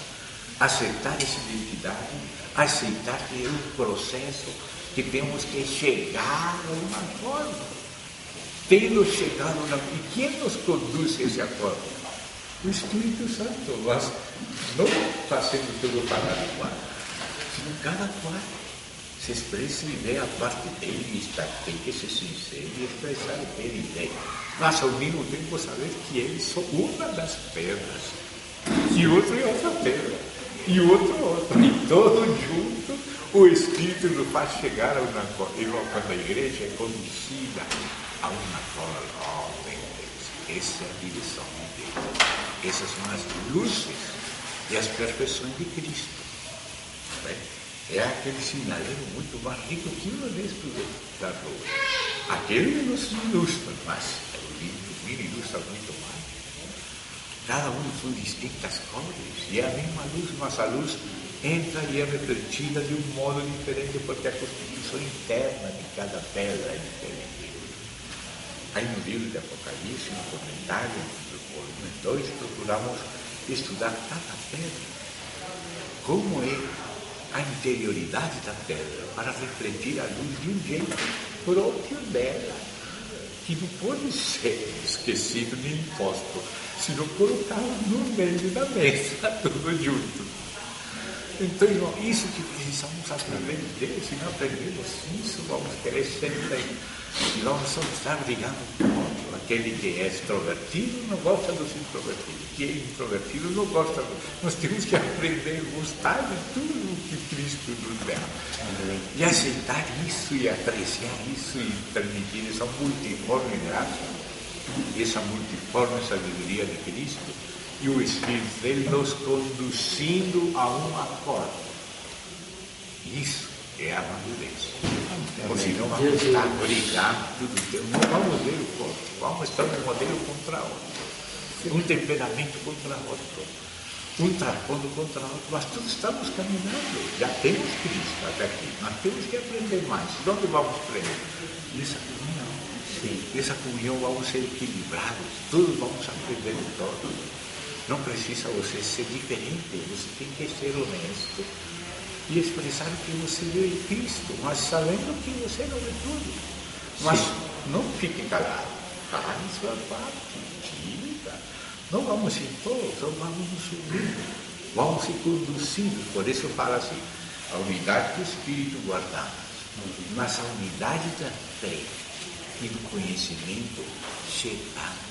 aceitar essa identidade, aceitar que é um processo que temos que chegar a uma forma. Tendo chegado a uma... E quem nos conduz a esse acordo? O Espírito Santo, mas não fazendo tudo para igual, sino cada qual se expressa a ideia a parte dele, tem que ser sincero e expressar a ideia. Mas ao mesmo tempo saber que eles são uma das pedras, e outro é outra pedra, e outro é outra, e todos juntos o Espírito nos faz chegar a uma coisa. Quando a igreja é conduzida a uma ordem deles, essa é a direção deles, essas são as luzes e as perfeições de Cristo. É aquele sinaleiro muito mais rico que o resto da rua. Aquele nos ilustra, mas o livro ilustra muito mais. Cada um são distintas cores, e é a mesma luz, mas a luz entra e é refletida de um modo diferente, porque a constituição interna de cada pedra é diferente. Aí no livro de Apocalipse, no comentário, no volume 2, procuramos estudar cada pedra. Como é a interioridade da pedra, para refletir a luz de um jeito próprio dela, que não pode ser esquecido nem imposto, senão colocado no meio da mesa, tudo junto. Então, irmão, isso que precisamos aprender de se não aprendemos isso, vamos querer sempre, e vamos só estar brigando com o outro. Aquele que é extrovertido não gosta dos introvertidos, que é introvertido não gosta. Nós temos que aprender a gostar de tudo que Cristo nos dá. E aceitar isso, e apreciar isso, e permitir essa multiforme graça, essa multiforme sabedoria de Cristo, e o Espírito dele nos conduzindo a um acordo. Isso é a madurez. Ou senão vamos estar brigando tudo tempo. Não vamos ver o corpo, vamos estar um modelo contra outro, um temperamento contra outro, um trapondo contra outro, mas todos estamos caminhando. Já temos Cristo até aqui, mas temos que aprender mais. De onde vamos aprender? Nessa comunhão. Nessa comunhão vamos ser equilibrados, todos vamos aprender de todos. Não precisa você ser diferente, você tem que ser honesto e expressar o que você viu em Cristo, mas sabendo que você não é tudo. Mas não fique calado, fale sua parte, diga. Não vamos em todos, não vamos nos subir, vamos se conduzindo. Por isso fala assim, a unidade do Espírito guardamos, mas a unidade da fé e do conhecimento chegamos.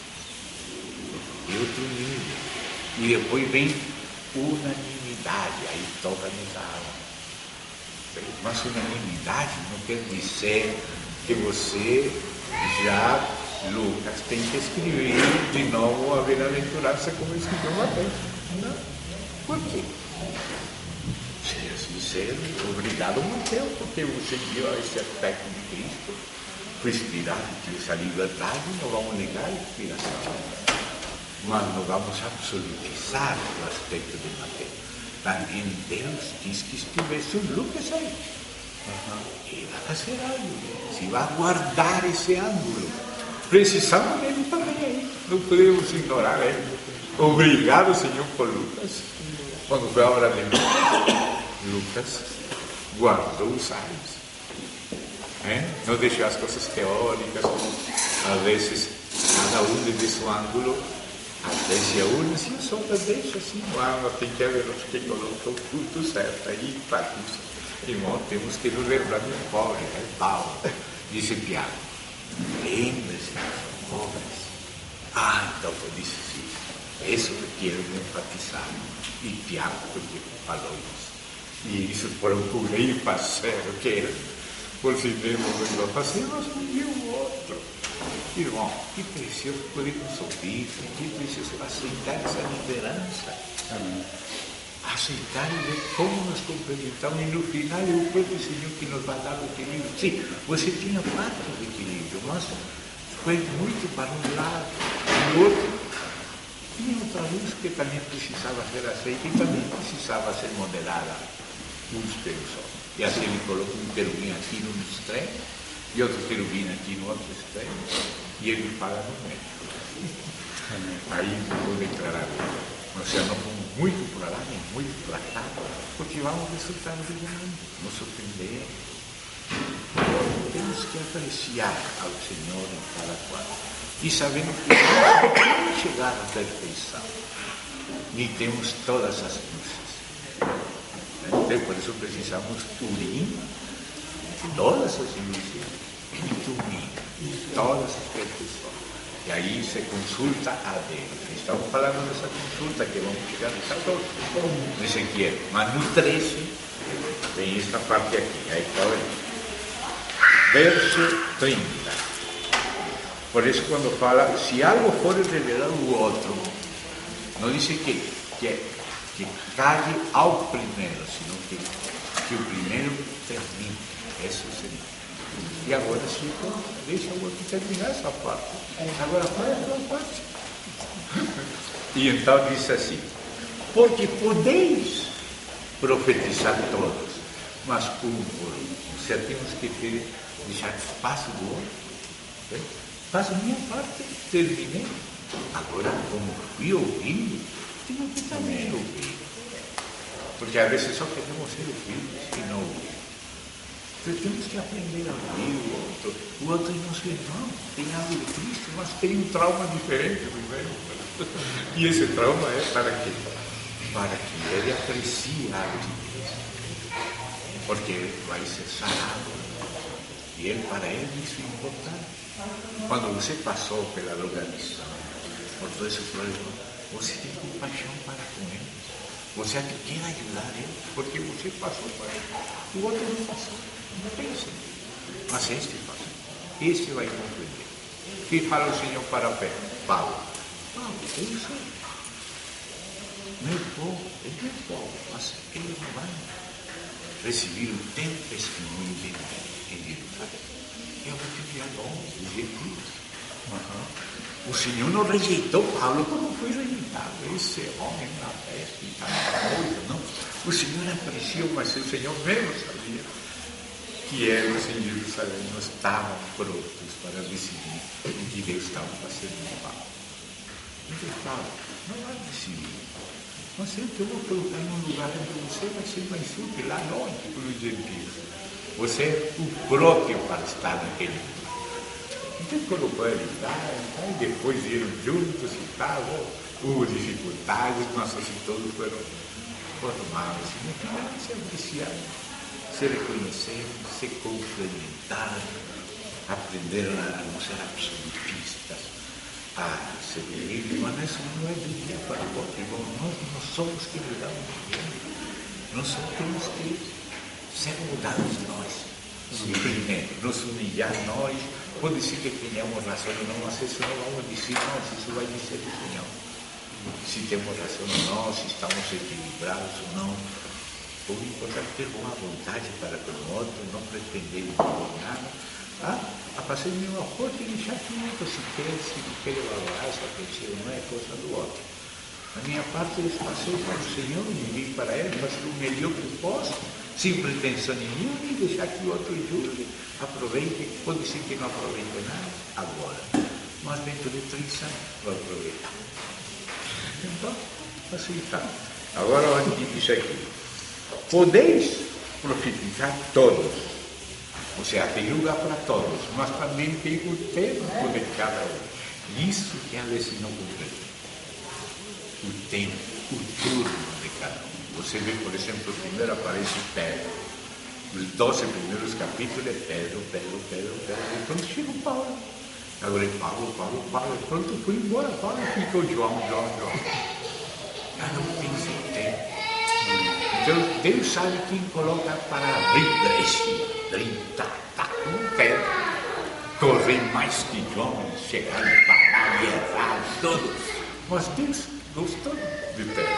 E outro nível. E depois vem unanimidade, aí toca nessa alma. Mas unanimidade não quer dizer que você já, Lucas, tem que escrever de novo a bem-aventurança como escreveu Mateus. Não. Por quê? Seja sincero, obrigado Mateus, porque você viu esse aspecto de Cristo, foi inspirado, essa liberdade, não vamos negar a inspiração. Mas não vamos absolutizar o aspecto de Mateus. Também Deus quis que estivesse o Lucas aí. E vai fazer algo. Se vai guardar esse ângulo. Precisamos dele também aí. Não podemos ignorar ele. Obrigado, Senhor, por Lucas. Quando foi a hora de Lucas guardou os ares. Não deixou as coisas teóricas, às vezes cada um de seu ângulo. Deixa uma assim, só deixa assim, tem que haver os que colocam o culto certo, aí para isso. Irmão, temos que nos lembrar dos pobres, Paulo, disse Tiago, lembre-se dos pobres. Então eu disse sim, isso eu quero enfatizar. E Tiago, porque falou isso. E isso por um correio parceiro, que era, por si mesmo, nós fazemos um dia o outro. Irmão, que precioso podemos ouvir, que precioso aceitar essa liderança. Aceitar e ver como nós complementamos, e no final é o próprio Senhor que nos vai dar o equilíbrio. Sim, você tinha parte do equilíbrio, mas foi muito para um lado e o outro. Tinha outra luz que também precisava ser aceita e também precisava ser moderada uns pelos outros. E assim ele colocou um querubim aqui no extremo, e outro querubim aqui no outro extremo, e ele fala no meio. Aí vou declarar, nós já não fomos muito para lá, nem muito para cá, porque vamos resultar brilhando, nos surpreender. Temos que apreciar ao Senhor em cada qual, e sabendo que não podemos chegar à perfeição, nem temos todas as luzes. Então, por isso precisamos unir todas as luzes, e todas as perfeições. E aí se consulta a Deus. Estamos falando dessa consulta que vamos chegar no 14, no Ezequiel. Mas no 13 tem esta parte aqui. Aí está o verso 30. Por isso quando fala, se algo for revelado ao outro, não diz que cague ao primeiro, senão que o primeiro termine. Isso seria. E agora sim, deixa o outro terminar essa parte. Agora faz a tua parte. E então diz assim, porque podeis profetizar todos, mas um por um. Ou seja, temos que deixar espaço do outro. Faço a minha parte, terminei. Agora, como fui ouvindo, tenho que também ouvir. Porque às vezes só queremos ser ouvidos e não ouvir. Então temos que aprender a ouvir o outro. O outro é nosso irmão, tem algo de Cristo, mas tem um trauma diferente do meu. E esse trauma é para quê? Para que ele aprecie algo de Cristo. Porque ele vai ser sarado. E para ele isso é importante. Quando você passou pela drogadição, por todo esse problema, você tem compaixão para com ele. Você até quer ajudar ele, porque você passou por ele. O outro não passou. Não tem sentido. Mas este passa. Este vai compreender. O que fala o Senhor para Paulo? Paulo, é isso aí. meu povo, mas eles não vão receber o teu testemunho de mim em Jerusalém. Eu vou te enviar homens, os gentios. O Senhor não rejeitou Paulo como foi rejeitado. Esse homem na festa e tal coisa, não. O Senhor aprecia, mas o Senhor mesmo sabia que eles em Jerusalém não estavam prontos para decidir o que Deus estava fazendo com Paulo. Então, Paulo, não vai decidir. Mas eu vou colocar num lugar onde você vai ser mais útil, lá longe, para os gentios. Você é o próprio para estar naquele lugar. Então colocou ele lá, e depois viram juntos e tal, houve dificuldades, nossos todos foram formados. Então, se apreciaram, se reconheceram, se complementaram, aprenderam a não ser absolutistas, a ser livres, mas isso não é de um dia para o outro, irmão. Nós não somos que mudamos ninguém, nós só temos que ser mudados nós. Simplesmente, nos humilhar nós, pode ser que tenhamos razão ou não, mas isso não vamos dizer, não, isso vai dizer o Senhor. Se temos razão ou não, se estamos equilibrados ou não. O importante é ter boa vontade para com o outro, não pretender nada. A fazer nenhuma coisa e deixar que o outro se quer elaborar essa pessoa, não é coisa do outro. A minha parte é fazer para o Senhor e viver para Ele, fazer o melhor que posso, sem pretensão nenhuma, e deixar que o outro julgue, aproveite, pode ser que não aproveite nada agora, mas dentro de 3 anos vai aproveitar. Então, assim está. Agora onde diz aqui, podeis profetizar todos, ou seja, tem lugar para todos, mas também tem o tempo de cada um. Isso que ela ensinou com ele. O tempo, o turno de cada um. Você vê, por exemplo, primeiro aparece Pedro. Os 12 primeiros capítulos é Pedro. E pronto, chega o Paulo. Agora é Paulo. Pronto, foi embora. Paulo ficou João. Cada um tem seu tempo. Então, Deus sabe quem coloca para abrir brecha. Com Pedro. Correr mais que João, chegar e parar e errar, tudo. Mas Deus gostou de Pedro.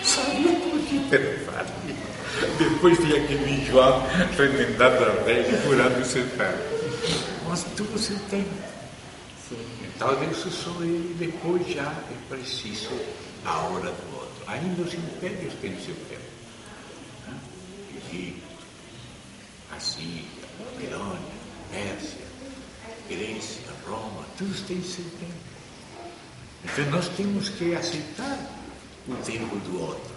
Sabia tudo que Pedro fazia. Depois tinha aquele João remendando a velha, curando o seu pé. Mas tudo seu tempo. Então Deus usou ele, depois já é preciso a hora do outro. Ainda os impérios têm seu tempo. Egito, Assíria, Babilônia, Pérsia, Grécia, Roma, todos têm seu tempo. Então nós temos que aceitar o tempo do outro.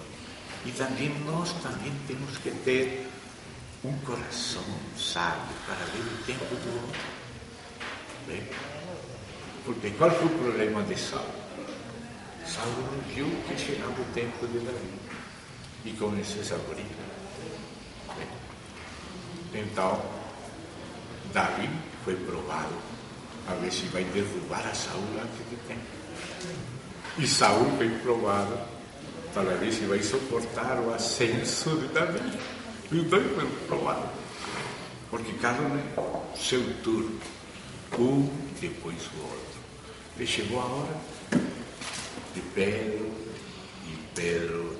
E também nós temos que ter um coração sábio para ver o tempo do outro. Bem? Porque qual foi o problema de Saulo? Saulo não viu que chegava o tempo de Davi e começou a briga. Então, Davi foi provado a ver se vai derrubar a Saul antes de tempo. E Saul foi provado para ver se vai suportar o ascenso de Davi. E os dois foram provados. Porque cada um seu turno. Um depois o outro. E chegou a hora de Pedro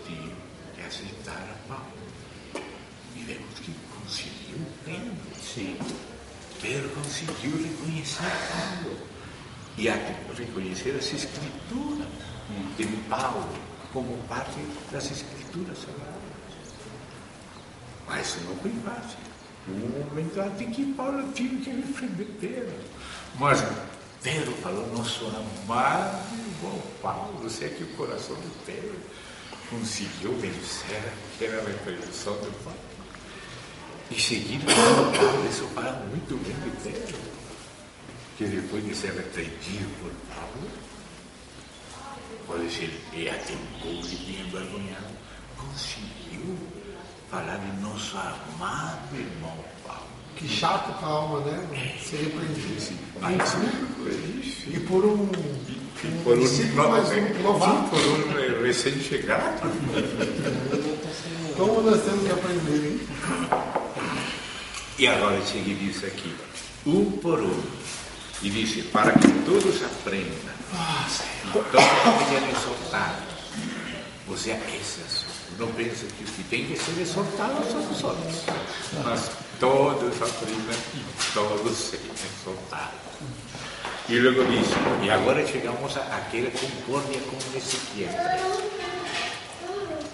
de aceitar a Paulo. E vemos que conseguiu Pedro. Sim. Pedro conseguiu reconhecer Paulo. E a reconhecer as escrituras de Paulo como parte das escrituras sagradas. Mas isso não foi fácil. Um momento até que Paulo tinha que defender Pedro. Mas Pedro falou, nosso amado irmão Paulo, você é que o coração de Pedro conseguiu vencer aquela repreensão do Paulo. E seguindo Paulo, isso fala muito bem de Pedro, que depois de ser repreendido por Paulo, pode ser que até um pouco de envergonhado, conseguiu falar de nosso amado irmão Paulo. Que chato para a alma, né? Ser repreendido. E por um discípulo mais novato. Por um recém-chegado. Como nós temos que aprender, hein? E agora chega e diz aqui, um por um. E disse, para que todos aprendam. Todos tenham exaltado. Você é essas. Não pensa que os que têm que ser exortados são os outros. Mas todos aprendem e todos serem exortados. E logo diz, e agora chegamos àquela concórdia com Ezequiel 3.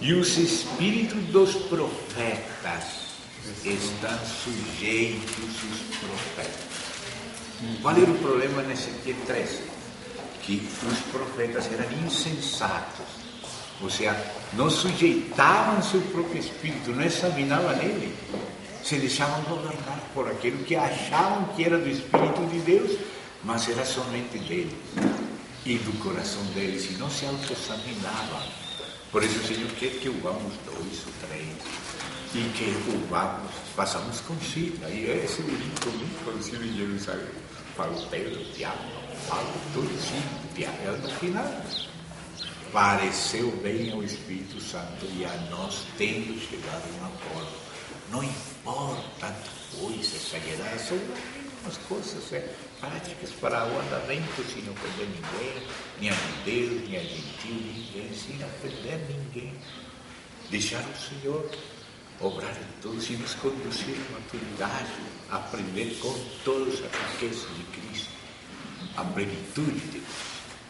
E os espíritos dos profetas estão sujeitos aos profetas. Qual era o problema nesse Ezequiel 3? Que os profetas eram insensatos. Ou seja, não sujeitavam seu próprio espírito, não examinavam ele. Se deixavam governar por aquilo que achavam que era do Espírito de Deus, mas era somente deles e do coração deles, e não se autoexaminavam. Por isso o Senhor quer que o vamos 2 ou 3 e que o vamos, façamos consigo. Aí esse livro comigo, consigo em Jerusalém. Paulo, Pedro, Tiago, Paulo, todos cinco, Tiago. No final, pareceu bem ao Espírito Santo e a nós tendo chegado a um acordo. Não importa tanta coisa exagerada, são as coisas práticas para o andamento, se não perder ninguém, nem a judeu, nem a gentil, ninguém, se não perder ninguém. Deixar o Senhor obrar em todos e nos conduzir à maturidade, aprender com todas as riquezas de Cristo, a plenitude de Deus.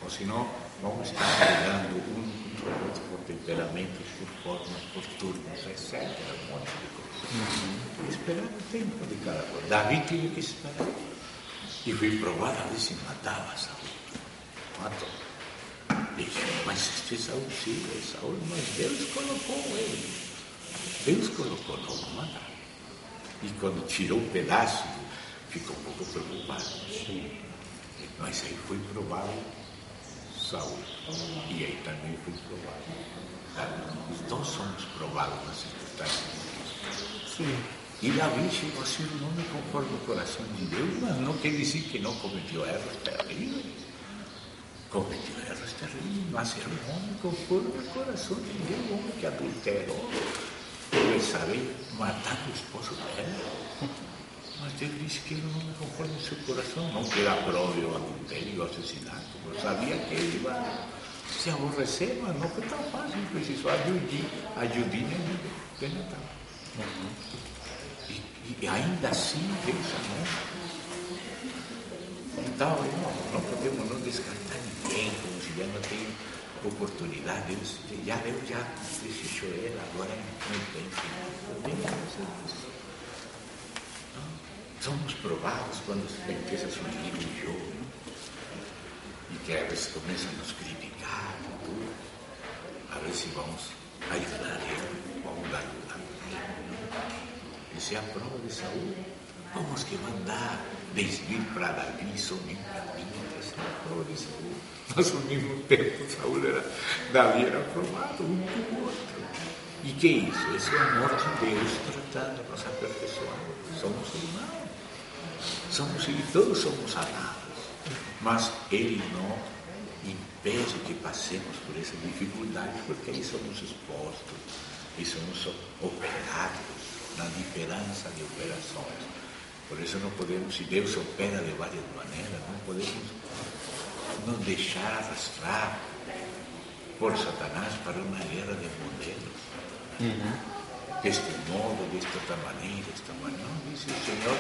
Ou senão, vamos estar pegando um contra o outro por temperamentos, por formas, por turnos, etc. Um monte de coisas. E esperar o tempo de cada coisa. Davi tinha que esperar. E foi provado a ver se matava Saul. Matou. Disse, mas este Saul sim, é Saul, mas Deus colocou ele. Deus colocou, não vou matar. E quando tirou um pedaço, ficou um pouco preocupado. Sim. Mas aí foi provado Saul. E aí também foi provado. Nós somos provados nas circunstâncias. Sim. E Davi chegou a ser um homem conforme o coração de Deus, mas não quer dizer que não cometeu erros terríveis. Cometeu erros terríveis, mas era um homem conforme o coração de Deus, um homem que adulterou. Eu sabia matar o esposo dela. Mas Deus disse que ele não me conforme o seu coração, não que ele aprove o adultério e o assassinato. Eu sabia que ele ia se aborrecer, mas não foi tão fácil, precisou ajudinha e penetrar. E ainda assim Deus amou. Então, não podemos não descartar ninguém, como se já não tem oportunidade. Deus já desejou ela, agora não tem que fazer isso. Somos provados quando empieza a surgir um jogo e que às vezes começam a nos criticar e tudo. A ver se vamos ajudar ele, vamos dar lugar. Essa é a prova de Saul. Vamos que mandar desvir para Davi, sumir para mim. Essa é a prova de Saul. Mas ao mesmo tempo, Davi era aprovado um com o outro. E que é isso? Esse é o amor de Deus tratando, nos aperfeiçoando. Somos irmãos. Todos somos amados. Mas Ele não impede que passemos por essa dificuldade, porque aí somos expostos e somos operados na diferença de operações. Por isso não podemos, se Deus opera de várias maneiras, não podemos nos deixar arrastrar por Satanás para uma guerra de modelos. Deste modo, desta outra maneira, Não, diz o Senhor,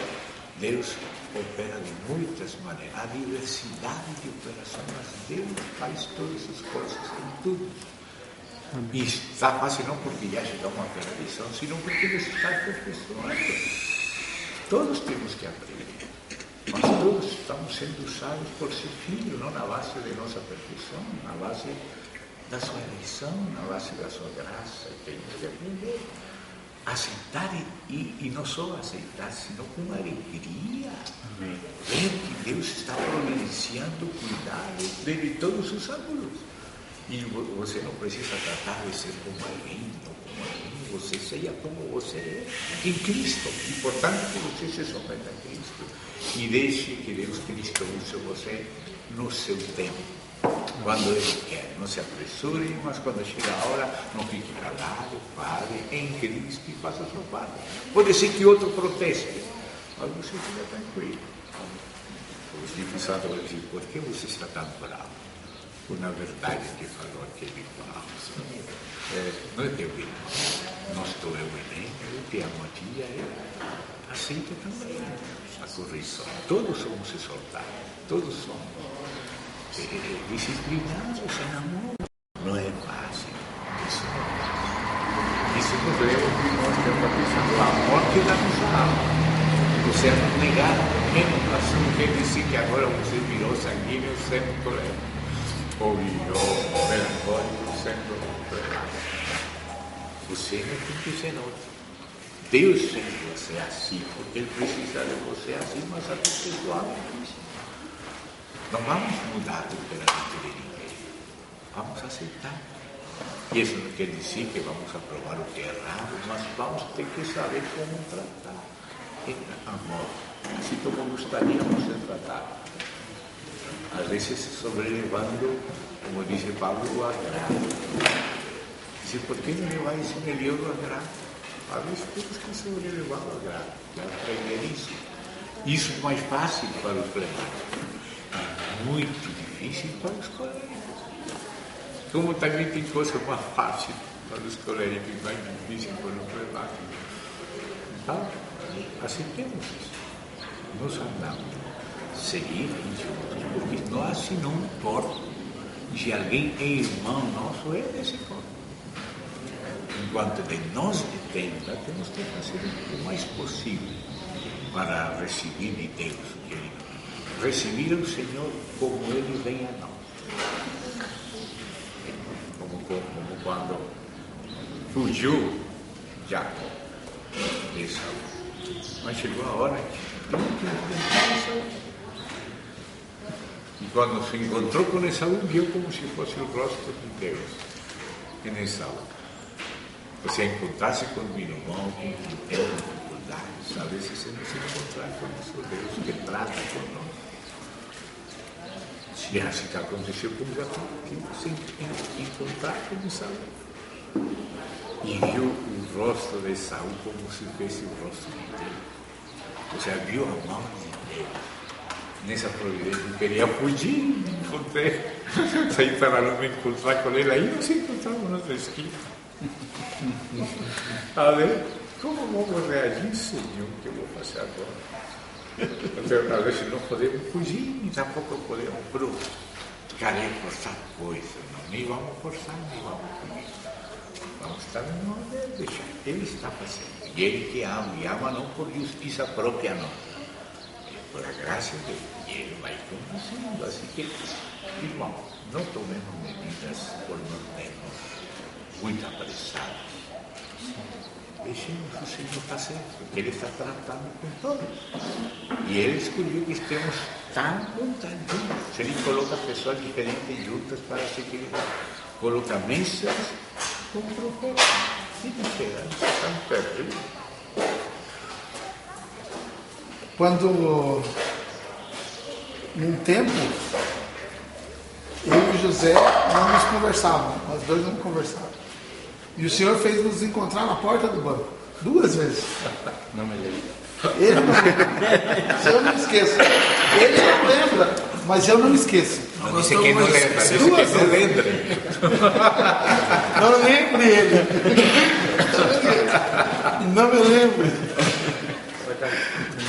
Deus opera de muitas maneiras. A diversidade de operações, mas Deus faz todas as coisas em tudo. E está fácil não porque já chegamos à perfeição, senão porque Deus está aperfeiçoando. Todos temos que aprender, mas todos estamos sendo usados por ser filhos, não na base de nossa perfeição, na base da sua eleição, na base da sua graça. Temos que aprender a aceitar e não só aceitar, senão com alegria. Amém. Ver que Deus está providenciando o cuidado de todos os ângulos. E você não precisa tratar de ser como alguém, ou como alguém. Você seja como você é em Cristo. Importante que você se someta a Cristo e deixe que Deus Cristo use você no seu tempo, quando Ele quer. Não se apressure, mas quando chega a hora, não fique calado, pare em Cristo e faça a sua parte. Pode ser que outro proteste, mas você fica tranquilo. O Espírito Santo vai dizer, por que você está tão bravo? uma verdade que falou aquele Paulo. Não é teu irmão, não estou eu nem, eu te amo a ti e a ele. Aceita também a correção. Todos somos exaltados, todos somos disciplinados em amor. Não é fácil. Isso nos leva ao que nós temos pensando, a morte da nossa alma. Você não negar a renovação, quer dizer que agora você virou sanguíneo sempre colérico, ou virou melancólico sempre tolerante. Você não tem que ser outro. Deus fez você assim, porque Ele precisa de você assim, mas a pessoa não vamos mudar o temperamento de ninguém. Vamos aceitar. E isso não quer dizer que vamos aprovar o que é errado, mas vamos ter que saber como tratar. É amor. Assim como gostaríamos de tratar. Às vezes sobrelevando, como diz Paulo, o agrado. Diz, por que não levar isso melhor o agrado? Às vezes temos que sobrelevar o agrado, para aprender isso. Isso é mais fácil para os flemáticos, é muito difícil para os coléricos. Como também tem coisa mais fácil para os coléricos e mais difícil para os flemáticos. Então, aceitemos isso. Nós andamos seguir juntos, porque nós assim não importa. Se alguém é irmão nosso, é desse corpo. Enquanto de nós dependa, temos que fazer o mais possível para receber de Deus, receber o Senhor como Ele vem a nós. Como quando fugiu Jacó de Esaú. Mas chegou a hora que enfrentar Esaú. E quando se encontrou com Esaú, viu como se fosse o rosto de Deus em Esaú. Você encontrar-se com o irmão, com quem tem dificuldades, às vezes você não se encontrar com o nosso Deus, que trata conosco. E assim que aconteceu com Jacó, que você encontrar com Esaú. E viu o rosto de Esaú como se fosse o rosto de Deus. Ou seja, viu a mão de Deus. Nessa providência, eu queria fugir, me encontrei. Saí para não me encontrar com ele, aí nós encontramos na outra esquina. A ver, como vamos reagir, Senhor, o que eu vou fazer agora? Então, às vezes não podemos fugir, e tampouco podemos querer forçar coisas, nem vamos forçar, nem vamos fugir. Vamos estar em ordem, deixar. Ele está fazendo. E Ele que ama, e ama não por justiça própria, não. É por a graça dele. E Ele vai conduzindo. Assim que, irmão, não tomemos medidas por nós mesmos muito apressados. Deixemos o Senhor fazer, porque Ele está tratando com todos. E Ele escolheu que estemos tão juntos. Ele coloca pessoas diferentes juntas para se equilibrar. Coloca mesas com profetas. Que diferença tão terrível. Quando, num tempo, eu e José não nos conversavam, nós dois não conversávamos. E o Senhor fez nos encontrar na porta do banco, 2 vezes. Não me lembro. Ele não lembra. Eu não esqueço. Ele não lembra, mas eu não esqueço. Não disse que não lembra, disse que não lembra. Não lembre ele. Não me lembro.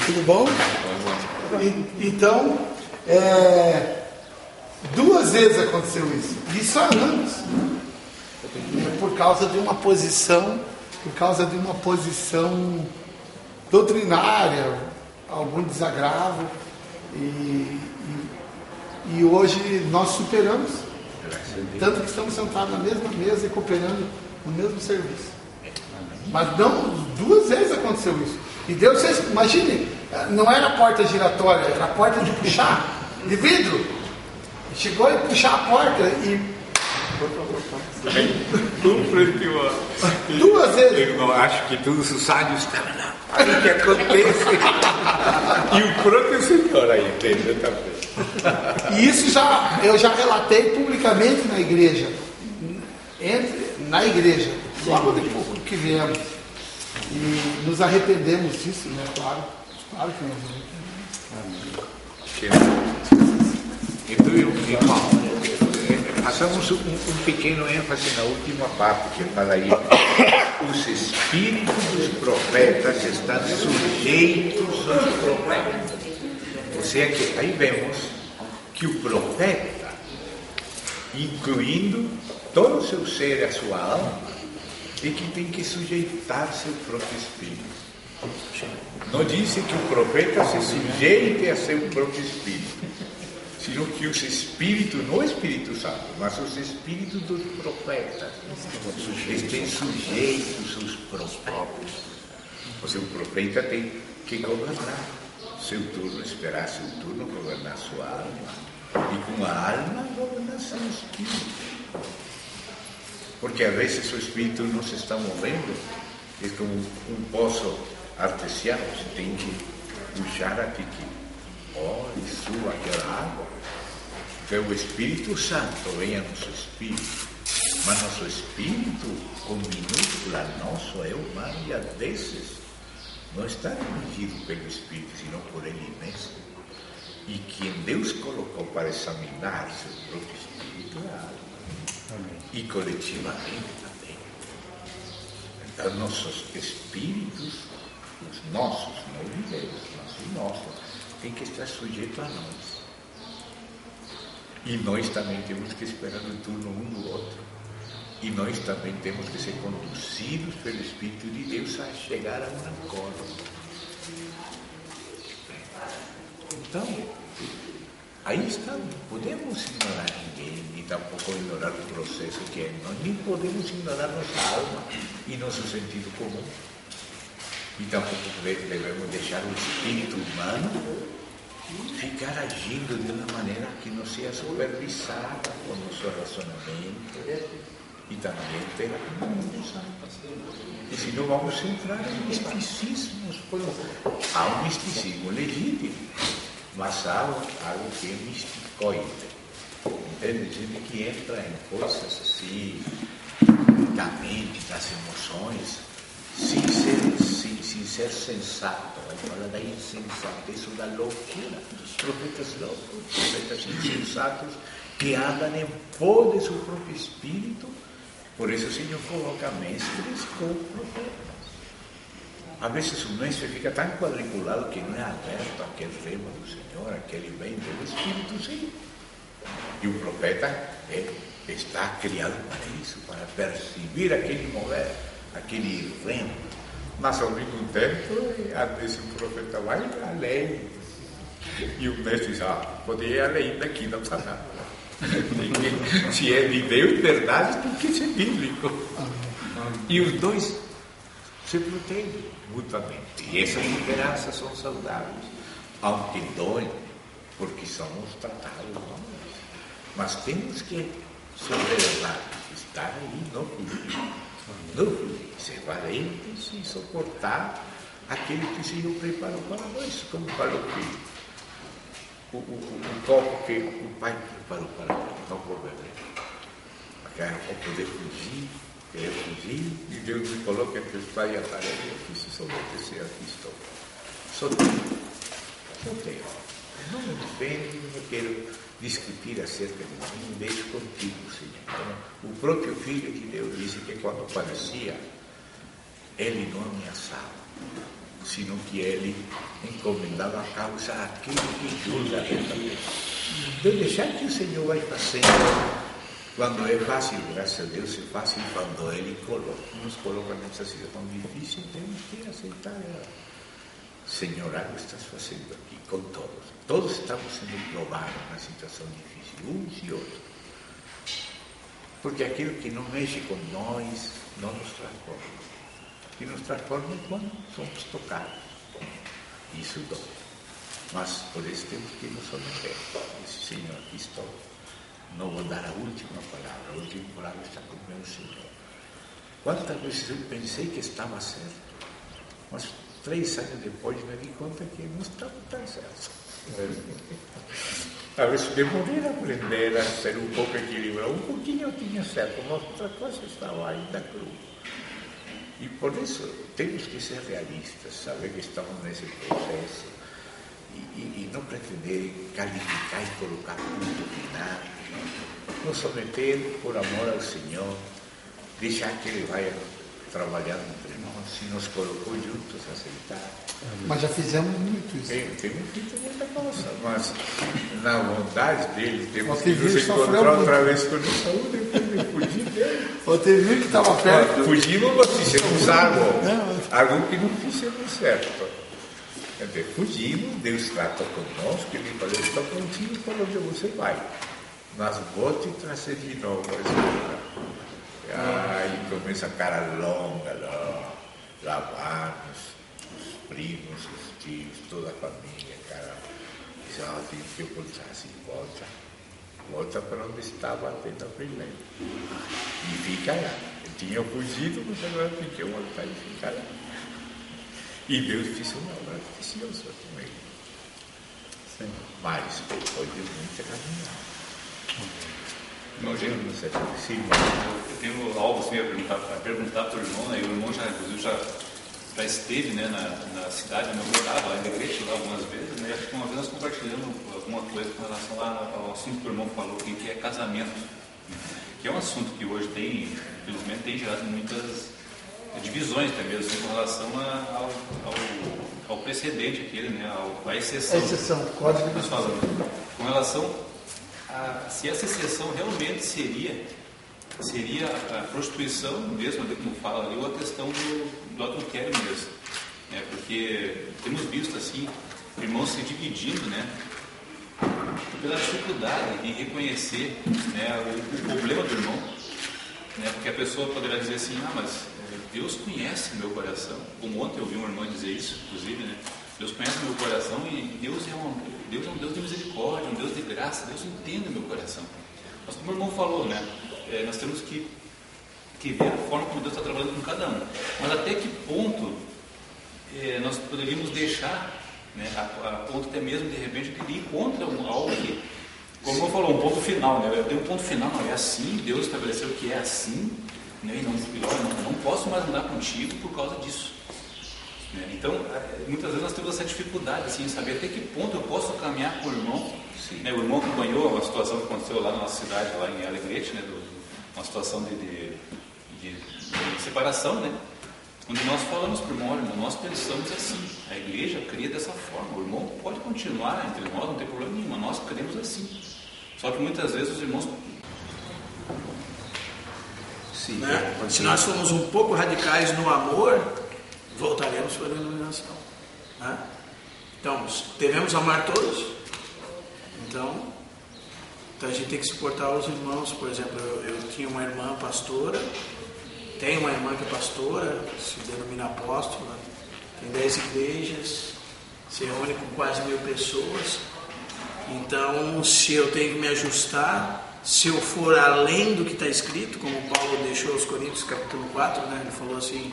Tudo bom? Então, 2 vezes aconteceu isso. E só anos. Por causa de uma posição doutrinária, algum desagravo. E hoje nós superamos. Tanto que estamos sentados na mesma mesa e cooperando no mesmo serviço. Mas não, 2 vezes aconteceu isso. E Deus fez, imagine, não era porta giratória, era porta de puxar, de vidro. Chegou a puxar a porta e... Um frente ao outro. 2 vezes. Eu acho que todos os sábios estavam lá. Olha o que acontece. E o próprio Senhor aí entende também. E isso eu já relatei publicamente na igreja. Na igreja. Logo depois que viemos. E nos arrependemos disso, né? Claro que nós nos arrependemos. Então, irmão, Façamos um pequeno ênfase na última parte, que fala aí. Os espíritos dos profetas estão sujeitos aos profetas. Ou seja, que aí vemos que o profeta, incluindo todo o seu ser, a sua alma, é que tem que sujeitar seu próprio espírito. Não diz que o profeta se sujeite a seu próprio espírito, sino que os espíritos, não o Espírito Santo, mas os espíritos dos profetas, estão sujeitos aos próprios. Ou seja, o profeta tem que governar seu turno, esperar seu turno, governar sua alma, e com a alma governar seu espírito. Porque às vezes o espírito não se está movendo, é como um poço artesiano, você tem que puxar até que suba aquela água. Então o Espírito Santo vem a nosso espírito, mas nosso espírito, com minúscula, nosso é humano e às vezes não está dirigido pelo Espírito, senão por ele mesmo. E quem Deus colocou para examinar seu próprio espírito é a alma. Amém. E coletivamente também. Então nossos espíritos, os nossos, não de Deus, mas os nossos, tem que estar sujeito a nós. E nós também temos que esperar o turno um do outro. E nós também temos que ser conduzidos pelo Espírito de Deus a chegar a um acordo. Então, aí está. Não podemos ignorar ninguém, e tampouco ignorar o processo que é. Nós nem podemos ignorar nossa alma e nosso sentido comum. E tampouco devemos deixar o espírito humano ficar agindo de uma maneira que não seja supervisada com o nosso relacionamento e também pela comunicação. E senão vamos entrar em misticismos. Há um misticismo legítimo, mas há algo que é misticoide. Entende? Gente que entra em coisas assim, da mente, das emoções, sem ser sensato. Ele fala da insensatez ou da loucura. Os profetas loucos, profetas insensatos, que andam em pó de seu próprio espírito. Por isso o Senhor coloca mestres com profetas. Às vezes o mestre fica tão quadriculado que não é aberto àquele rema do Senhor, aquele bem do Espírito Santo. E o profeta está criado para isso, para perceber aquele mover, aquele remo. Mas ao mesmo tempo, às vezes o profeta vai além. E o mestre diz, poder ir além daqui, não precisa nada. Se é de Deus, verdade, tem que ser bíblico. E os dois se protegem mutuamente. E essas diferenças são saudáveis. Aunque doem, porque somos tratados. Mas temos que sobreviver, estar aí, não fugir, ser valentes e suportar aquilo que o Senhor preparou para nós, como falou que o copo que o Pai preparou para nós, não por beber. Para poder fugir, querer fugir, e Deus me coloca entre os pais e a parede, eu preciso obedecer, aqui estou. Só tenho. Não me defendo, não quero discutir acerca de mim, deixo contigo, Senhor. Então, o próprio Filho de Deus disse que quando aparecia, ele não ameaçava, sino que ele encomendava a causa àquele que julga retamente. Então, deixar que o Senhor vai fazendo, quando é fácil, graças a Deus, é fácil quando ele nos coloca nessa situação difícil, temos que aceitar ela. Senhor, algo estás fazendo aqui com todos. Todos estamos sendo provados na situação difícil, uns e outros. Porque aquilo que não mexe com nós não nos transforma. O que nos transforma é quando somos tocados. Isso dói. Mas por isso temos que nos someter. Esse Senhor, aqui estou. Não vou dar a última palavra. A última palavra está com o meu Senhor. Quantas vezes eu pensei que estava certo, mas 3 anos depois me di conta que não estava tão certo. A vezes demorei a aprender a ser um pouco equilibrado. Um pouquinho eu tinha certo, mas outra coisa estava ainda cru. E por isso temos que ser realistas, saber que estamos nesse processo e não pretender qualificar e colocar ponto final. nos submeter por amor ao Senhor, deixar que Ele vai trabalhando entre nós, e nos colocou juntos, aceitar. Mas já fizemos muito isso. Temos feito muita coisa, mas na vontade dele, temos O que Tevir nos sofreu encontrar muito. outra vez com saúde, depois de fugir dele. O Tevir que estava perto. Fugimos, mas fizemos algo que não fizemos certo. Quer dizer, fugimos, Deus trata conosco, Ele falou, estou contigo para onde você vai, mas vou te trazer de novo a escuta. Aí começa a cara longa, lavar os primos, os tios, toda a família, cara. Diz, tenho que voltar assim, volta para onde estava até a primeira. E fica lá. Eu tinha fugido, mas agora tem que voltar e ficar lá. E Deus fez uma obra preciosa com ele. Sim. Mas depois de muita caminhada. Eu tenho algo assim a perguntar para o irmão, né? E o irmão já, inclusive, já esteve, né, na cidade onde eu morava, lá em Alegrete, lá algumas vezes, né? Acho que uma vez nós compartilhamos alguma coisa com relação ao assunto que o irmão falou, que é casamento, que é um assunto que hoje tem, infelizmente, tem gerado muitas divisões também, assim, com relação ao precedente aquele, né? À exceção. A exceção, código de falando. Com relação se essa exceção realmente seria a prostituição mesmo, como fala ali, ou a questão do adultério mesmo, né? Porque temos visto assim irmãos se dividindo, né, pela dificuldade em reconhecer, né, o problema do irmão, né? Porque a pessoa poderá dizer assim, mas Deus conhece meu coração, como ontem eu ouvi uma irmã dizer isso, inclusive, né? Deus conhece meu coração e Deus é um Deus de misericórdia, um Deus de graça, Deus entende meu coração. Mas como o irmão falou, né, nós temos que ver a forma como Deus está trabalhando com cada um. Mas até que ponto nós poderíamos deixar, né, a ponto até mesmo de repente de ir contra algo que, como o irmão falou, um ponto final, né? Tem um ponto final, não é assim, Deus estabeleceu que é assim, né, e não posso mais andar contigo por causa disso. Então, muitas vezes nós temos essa dificuldade assim, em saber até que ponto eu posso caminhar com o irmão. Né? O irmão acompanhou uma situação que aconteceu lá na nossa cidade, lá em Alegrete, né? Uma situação de separação, né? Onde nós falamos para o irmão, olha, nós pensamos assim, a igreja cria dessa forma, o irmão pode continuar entre nós, não tem problema nenhum, nós cremos assim. Só que muitas vezes os irmãos... Sim, né? Se nós formos um pouco radicais no amor, voltaremos para a denominação, né? Então, devemos amar todos. Então a gente tem que suportar os irmãos. Por exemplo, eu tinha uma irmã pastora, tenho uma irmã que é pastora, se denomina apóstola, tem 10 igrejas, se reúne com quase 1000 pessoas. Então, se eu tenho que me ajustar, se eu for além do que está escrito, como Paulo deixou aos Coríntios capítulo 4, né? Ele falou assim,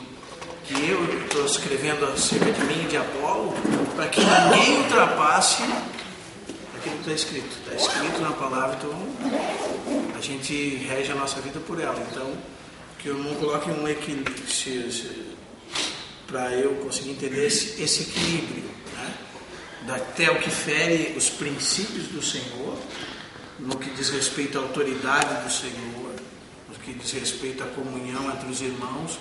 que eu estou escrevendo acerca de mim e de Apolo, para que ninguém ultrapasse aquilo que está escrito. Está escrito na palavra, então a gente rege a nossa vida por ela. Então, que eu não coloque um equilíbrio, para eu conseguir entender esse equilíbrio, né? Até o que fere os princípios do Senhor, no que diz respeito à autoridade do Senhor, no que diz respeito à comunhão entre os irmãos,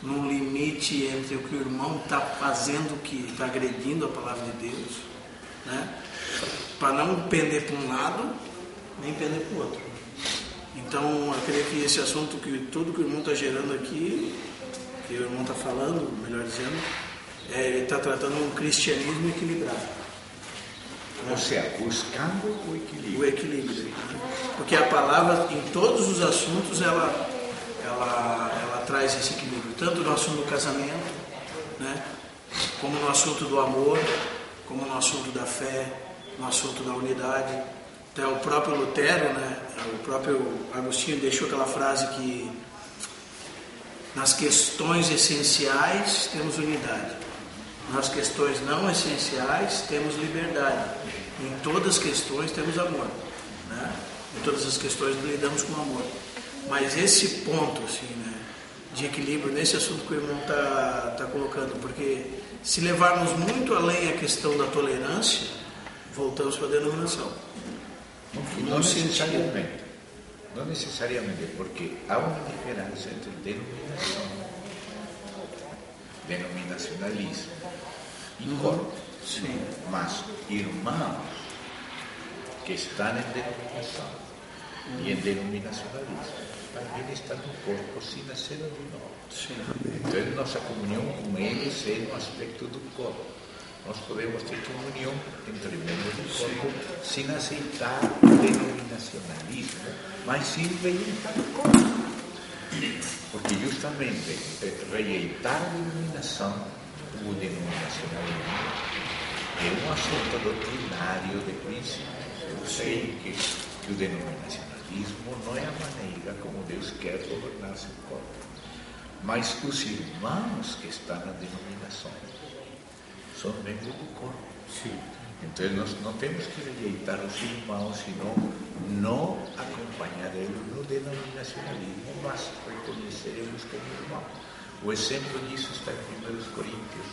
num limite entre o que o irmão está fazendo, que está agredindo a palavra de Deus, né? Para não pender para um lado, nem pender para o outro. Então, eu creio que esse assunto, que tudo que o irmão está gerando aqui, que o irmão está falando, melhor dizendo, ele está tratando um cristianismo equilibrado. Ou seja, buscando o equilíbrio. O equilíbrio. Porque a palavra, em todos os assuntos, ela traz esse equilíbrio, tanto no assunto do casamento, né, como no assunto do amor, como no assunto da fé, no assunto da unidade. Até o próprio Lutero, né, o próprio Agostinho deixou aquela frase que nas questões essenciais temos unidade, nas questões não essenciais temos liberdade, em todas as questões temos amor, né? Em todas as questões lidamos com amor. Mas esse ponto assim, né, de equilíbrio nesse assunto que o irmão está colocando, porque se levarmos muito além a questão da tolerância, voltamos para a denominação. No não necessariamente. Não necessariamente, porque há uma diferença entre denominacionalismo e corpo. Sim. Mas irmãos que estão em denominação e em denominacionalismo também estão no corpo se nasceram de novo. Sim. Então, nossa comunhão com eles é no aspecto do corpo. Nós podemos ter comunhão entre membros do corpo sem aceitar o denominacionalismo, mas sem rejeitar o corpo. Porque justamente rejeitar a denominação, o denominacionalismo, é um assunto doutrinário de princípios. Eu sei que o denominacionalismo não é a maneira como Deus quer governar seu corpo. Mas os irmãos que estão na denominação são membros do corpo. Sim. Então nós não temos que rejeitar os irmãos, senão não acompanhar eles no denominacionalismo, mas reconheceremos como irmãos. O exemplo disso está em 1 Coríntios.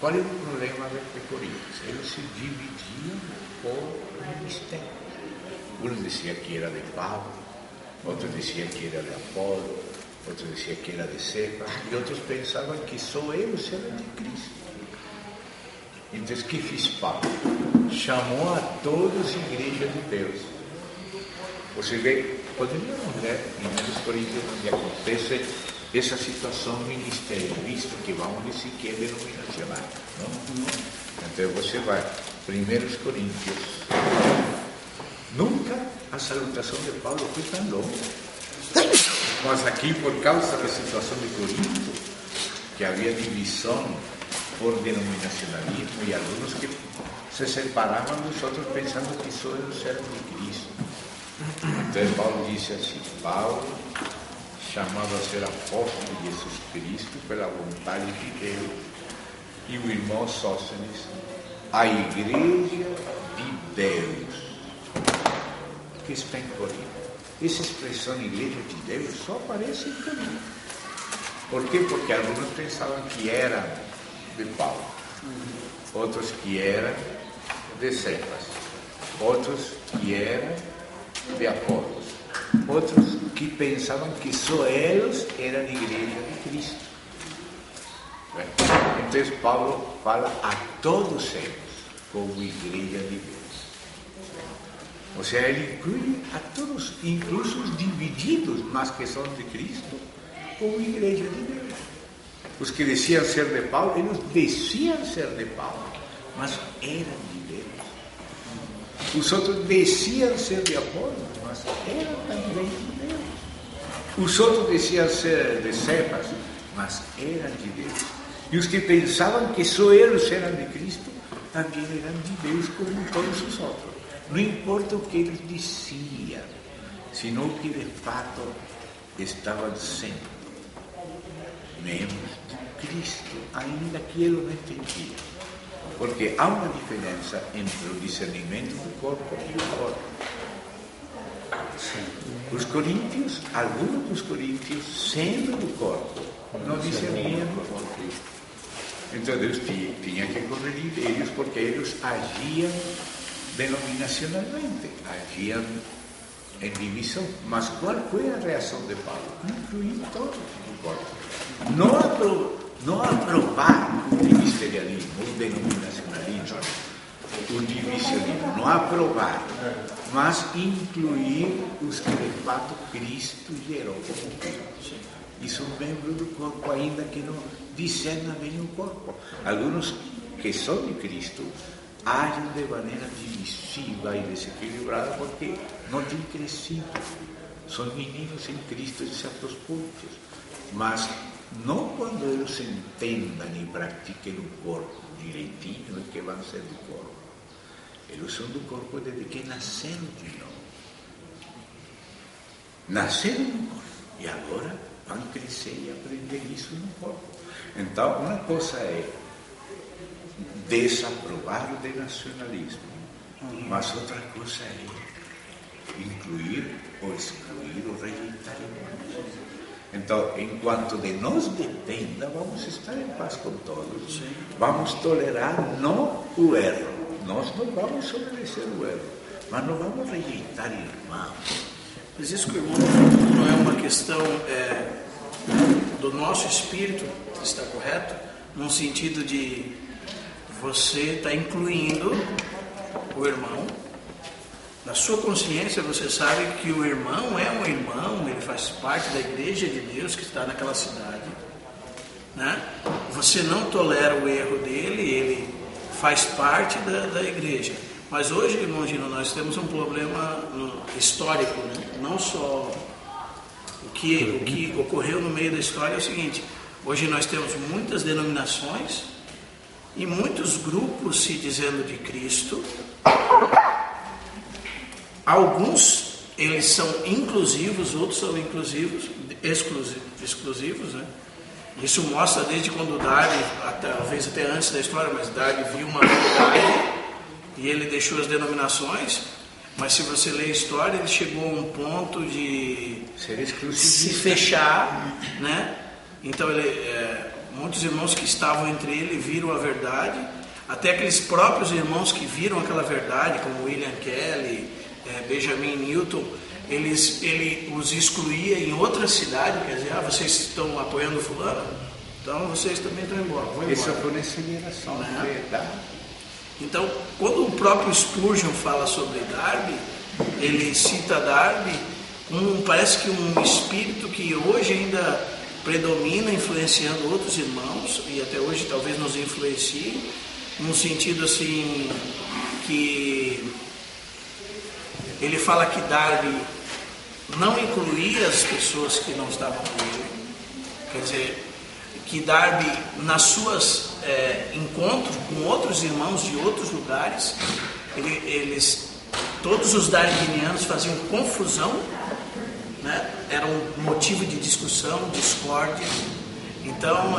Qual é o problema de Coríntios? Eles se dividiam por ministério. Um dizia que era de Paulo, outro dizia que era de Apolo, outro dizia que era de Cefas, e outros pensavam que só eles eram de Cristo. Então, o que fez Paulo? Chamou a todos a igreja de Deus. Você vê, poderíamos ver em 1 Coríntios onde acontece essa situação ministerialista, que vamos dizer que é denominacional. Não? Então você vai, 1 Coríntios. Nunca a salutação de Paulo foi tão longa. Mas aqui, por causa da situação de Corinto, que havia divisão por denominacionalismo e alguns que se separavam dos outros pensando que só eles eram de Cristo. Então Paulo disse assim: Paulo, chamado a ser apóstolo de Jesus Cristo pela vontade de Deus, e o irmão Sóstenes, a igreja de Deus que está em Corinto. Essa expressão igreja de Deus só aparece em Corinto. Por quê? Porque alguns pensavam que era de Paulo, outros que era de Cefas, outros que era de Apolos, outros que pensavam que só eles eram igreja de Cristo. Então Paulo fala a todos eles como igreja de Deus. Ou seja, ele inclui a todos, incluso os divididos, mas que são de Cristo, como igreja de Deus. Os que diziam ser de Paulo, eles diziam ser de Paulo, mas eram de Deus. Os outros diziam ser de Apolo, mas eram também de Deus. Os outros diziam ser de Cefas, mas eram de Deus. E os que pensavam que só eles eram de Cristo, também eram de Deus, como todos os outros. Não importa o que eles diziam, senão o que de fato estavam sendo membros de Cristo, ainda que eles não entendiam. Porque há uma diferença entre o discernimento do corpo e o corpo. Os coríntios, alguns dos coríntios, sendo do corpo, não discerniam do corpo. Então Deus tinha que corrigir eles, porque eles agiam denominacionalmente, agiam em divisão. Mas qual foi a reação de Paulo? Incluir todos no corpo. Não aprovar o ministerialismo, o denominacionalismo, o divisionismo, não aprovar, mas incluir os que de fato Cristo gerou como corpo. E são membros do corpo, ainda que não discernem bem o corpo. Alguns que são de Cristo agem de maneira divisiva e desequilibrada porque não têm crescido. São meninos em Cristo de certos pontos. Mas não quando eles entendam e pratiquem o corpo direitinho, é que vão ser do corpo. Eles são do corpo desde que nasceram de novo. Nasceram no corpo. E agora vão crescer e aprender isso no corpo. Então, uma coisa é desaprovar o denacionalismo, mas outra coisa é incluir ou excluir ou rejeitar irmãos. Então, enquanto de nós dependa, vamos estar em paz com todos. Vamos tolerar não o erro, nós não vamos obedecer o erro, mas não vamos rejeitar irmãos. Mas isso que o irmão falou não é uma questão do nosso espírito, está correto? No sentido de você está incluindo o irmão. Na sua consciência você sabe que o irmão é um irmão, ele faz parte da igreja de Deus que está naquela cidade, né? Você não tolera o erro dele, ele faz parte da igreja. Mas hoje, irmão Gino, nós temos um problema histórico, né? Não só o que ocorreu no meio da história é o seguinte: hoje nós temos muitas denominações e muitos grupos se dizendo de Cristo. Alguns eles são inclusivos, outros são exclusivos, né? Isso mostra desde quando Darby, talvez até antes da história, mas Darby viu uma verdade e ele deixou as denominações. Mas se você ler a história, ele chegou a um ponto de se fechar, né? Então muitos irmãos que estavam entre ele viram a verdade, até aqueles próprios irmãos que viram aquela verdade, como William Kelly, Benjamin Newton, ele os excluía em outra cidade, quer dizer, vocês estão apoiando fulano, então vocês também estão embora. Isso foi uma aceleração, verdade. Então, quando o próprio Spurgeon fala sobre Darby, ele cita Darby parece que um espírito que hoje ainda predomina, influenciando outros irmãos, e até hoje talvez nos influencie, num sentido assim, que ele fala que Darby não incluía as pessoas que não estavam com ele. Quer dizer, que Darby, nas suas encontros com outros irmãos de outros lugares, todos os darwinianos faziam confusão, né? Era um motivo de discussão, discórdia. Então,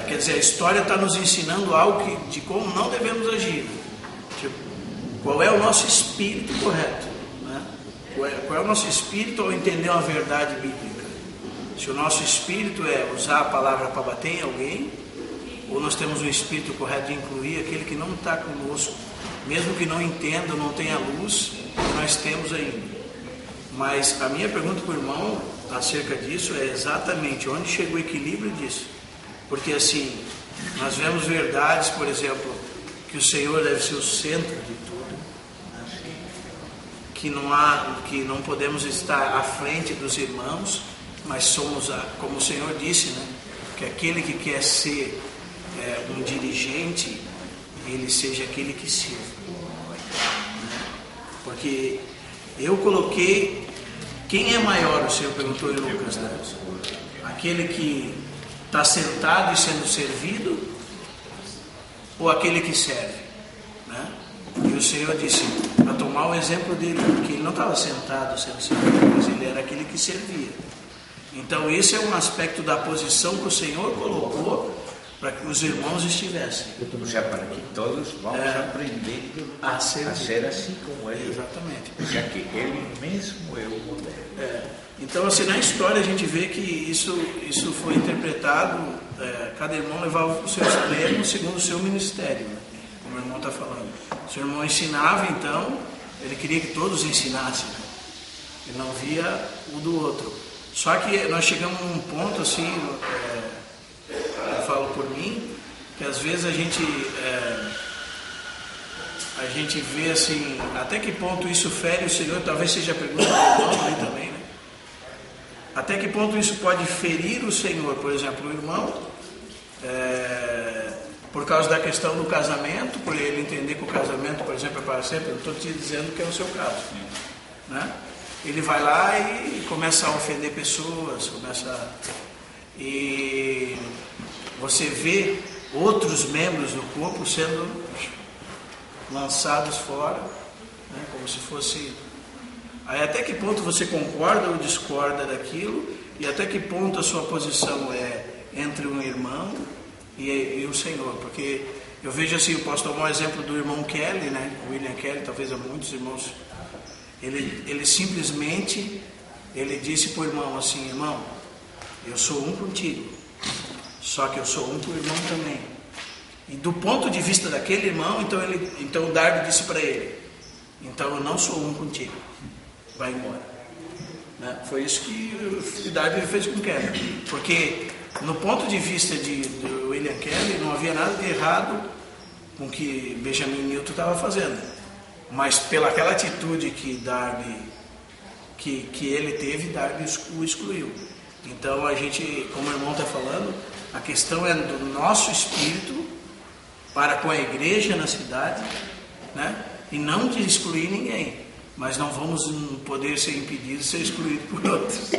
quer dizer, a história está nos ensinando algo de como não devemos agir. Tipo, qual é o nosso espírito correto, né? Qual é o nosso espírito ao entender uma verdade bíblica? Se o nosso espírito é usar a palavra para bater em alguém, ou nós temos um espírito correto de incluir aquele que não está conosco, mesmo que não entenda, não tenha luz, nós temos ainda. Mas a minha pergunta para o irmão acerca disso é exatamente onde chega o equilíbrio disso. Porque assim, nós vemos verdades, por exemplo, que o Senhor deve ser o centro de tudo, que não podemos estar à frente dos irmãos, mas somos, como o Senhor disse, né, que aquele que quer ser um dirigente, ele seja aquele que sirva. Porque eu coloquei, quem é maior, o Senhor perguntou em Lucas, né? Aquele que está sentado e sendo servido, ou aquele que serve, né? E o Senhor disse, para tomar o exemplo dele, porque ele não estava sentado sendo servido, mas ele era aquele que servia. Então esse é um aspecto da posição que o Senhor colocou para que os irmãos estivessem. Ou seja, para que todos vamos aprendendo a ser assim como ele. Exatamente. Já que ele mesmo é o modelo. Então, assim, na história a gente vê que isso foi interpretado, cada irmão levava o seu extremo segundo o seu ministério, né? Como o irmão está falando. Se o irmão ensinava, então, ele queria que todos ensinassem, né? Ele não via o do outro. Só que nós chegamos num ponto, assim, eu falo por mim, que às vezes a gente vê assim, até que ponto isso fere o Senhor, talvez seja a pergunta do irmão aí também, né? Até que ponto isso pode ferir o Senhor, por exemplo, o irmão, por causa da questão do casamento, por ele entender que o casamento, por exemplo, é para sempre. Eu estou te dizendo que é o seu caso, né? Ele vai lá e começa a ofender pessoas, e você vê outros membros do corpo sendo lançados fora, né? Como se fosse... Aí até que ponto você concorda ou discorda daquilo, e até que ponto a sua posição é entre um irmão e o Senhor? Porque eu vejo assim, eu posso tomar o exemplo do irmão Kelly, né? William Kelly, talvez há muitos irmãos. Ele simplesmente, ele disse para o irmão assim, irmão, eu sou um contigo, só que eu sou um para o irmão também. E do ponto de vista daquele irmão, então o Darby disse para ele: então eu não sou um contigo, vai embora. Né? Foi isso que o Darby fez com Kelly, porque no ponto de vista de William Kelly não havia nada de errado com o que Benjamin Newton estava fazendo, mas pela aquela atitude que Darby que ele teve, Darby o excluiu. Então a gente, como o irmão está falando, a questão é do nosso espírito para com a igreja na cidade, né? E não de excluir ninguém, mas não vamos poder ser impedidos de ser excluídos por outros.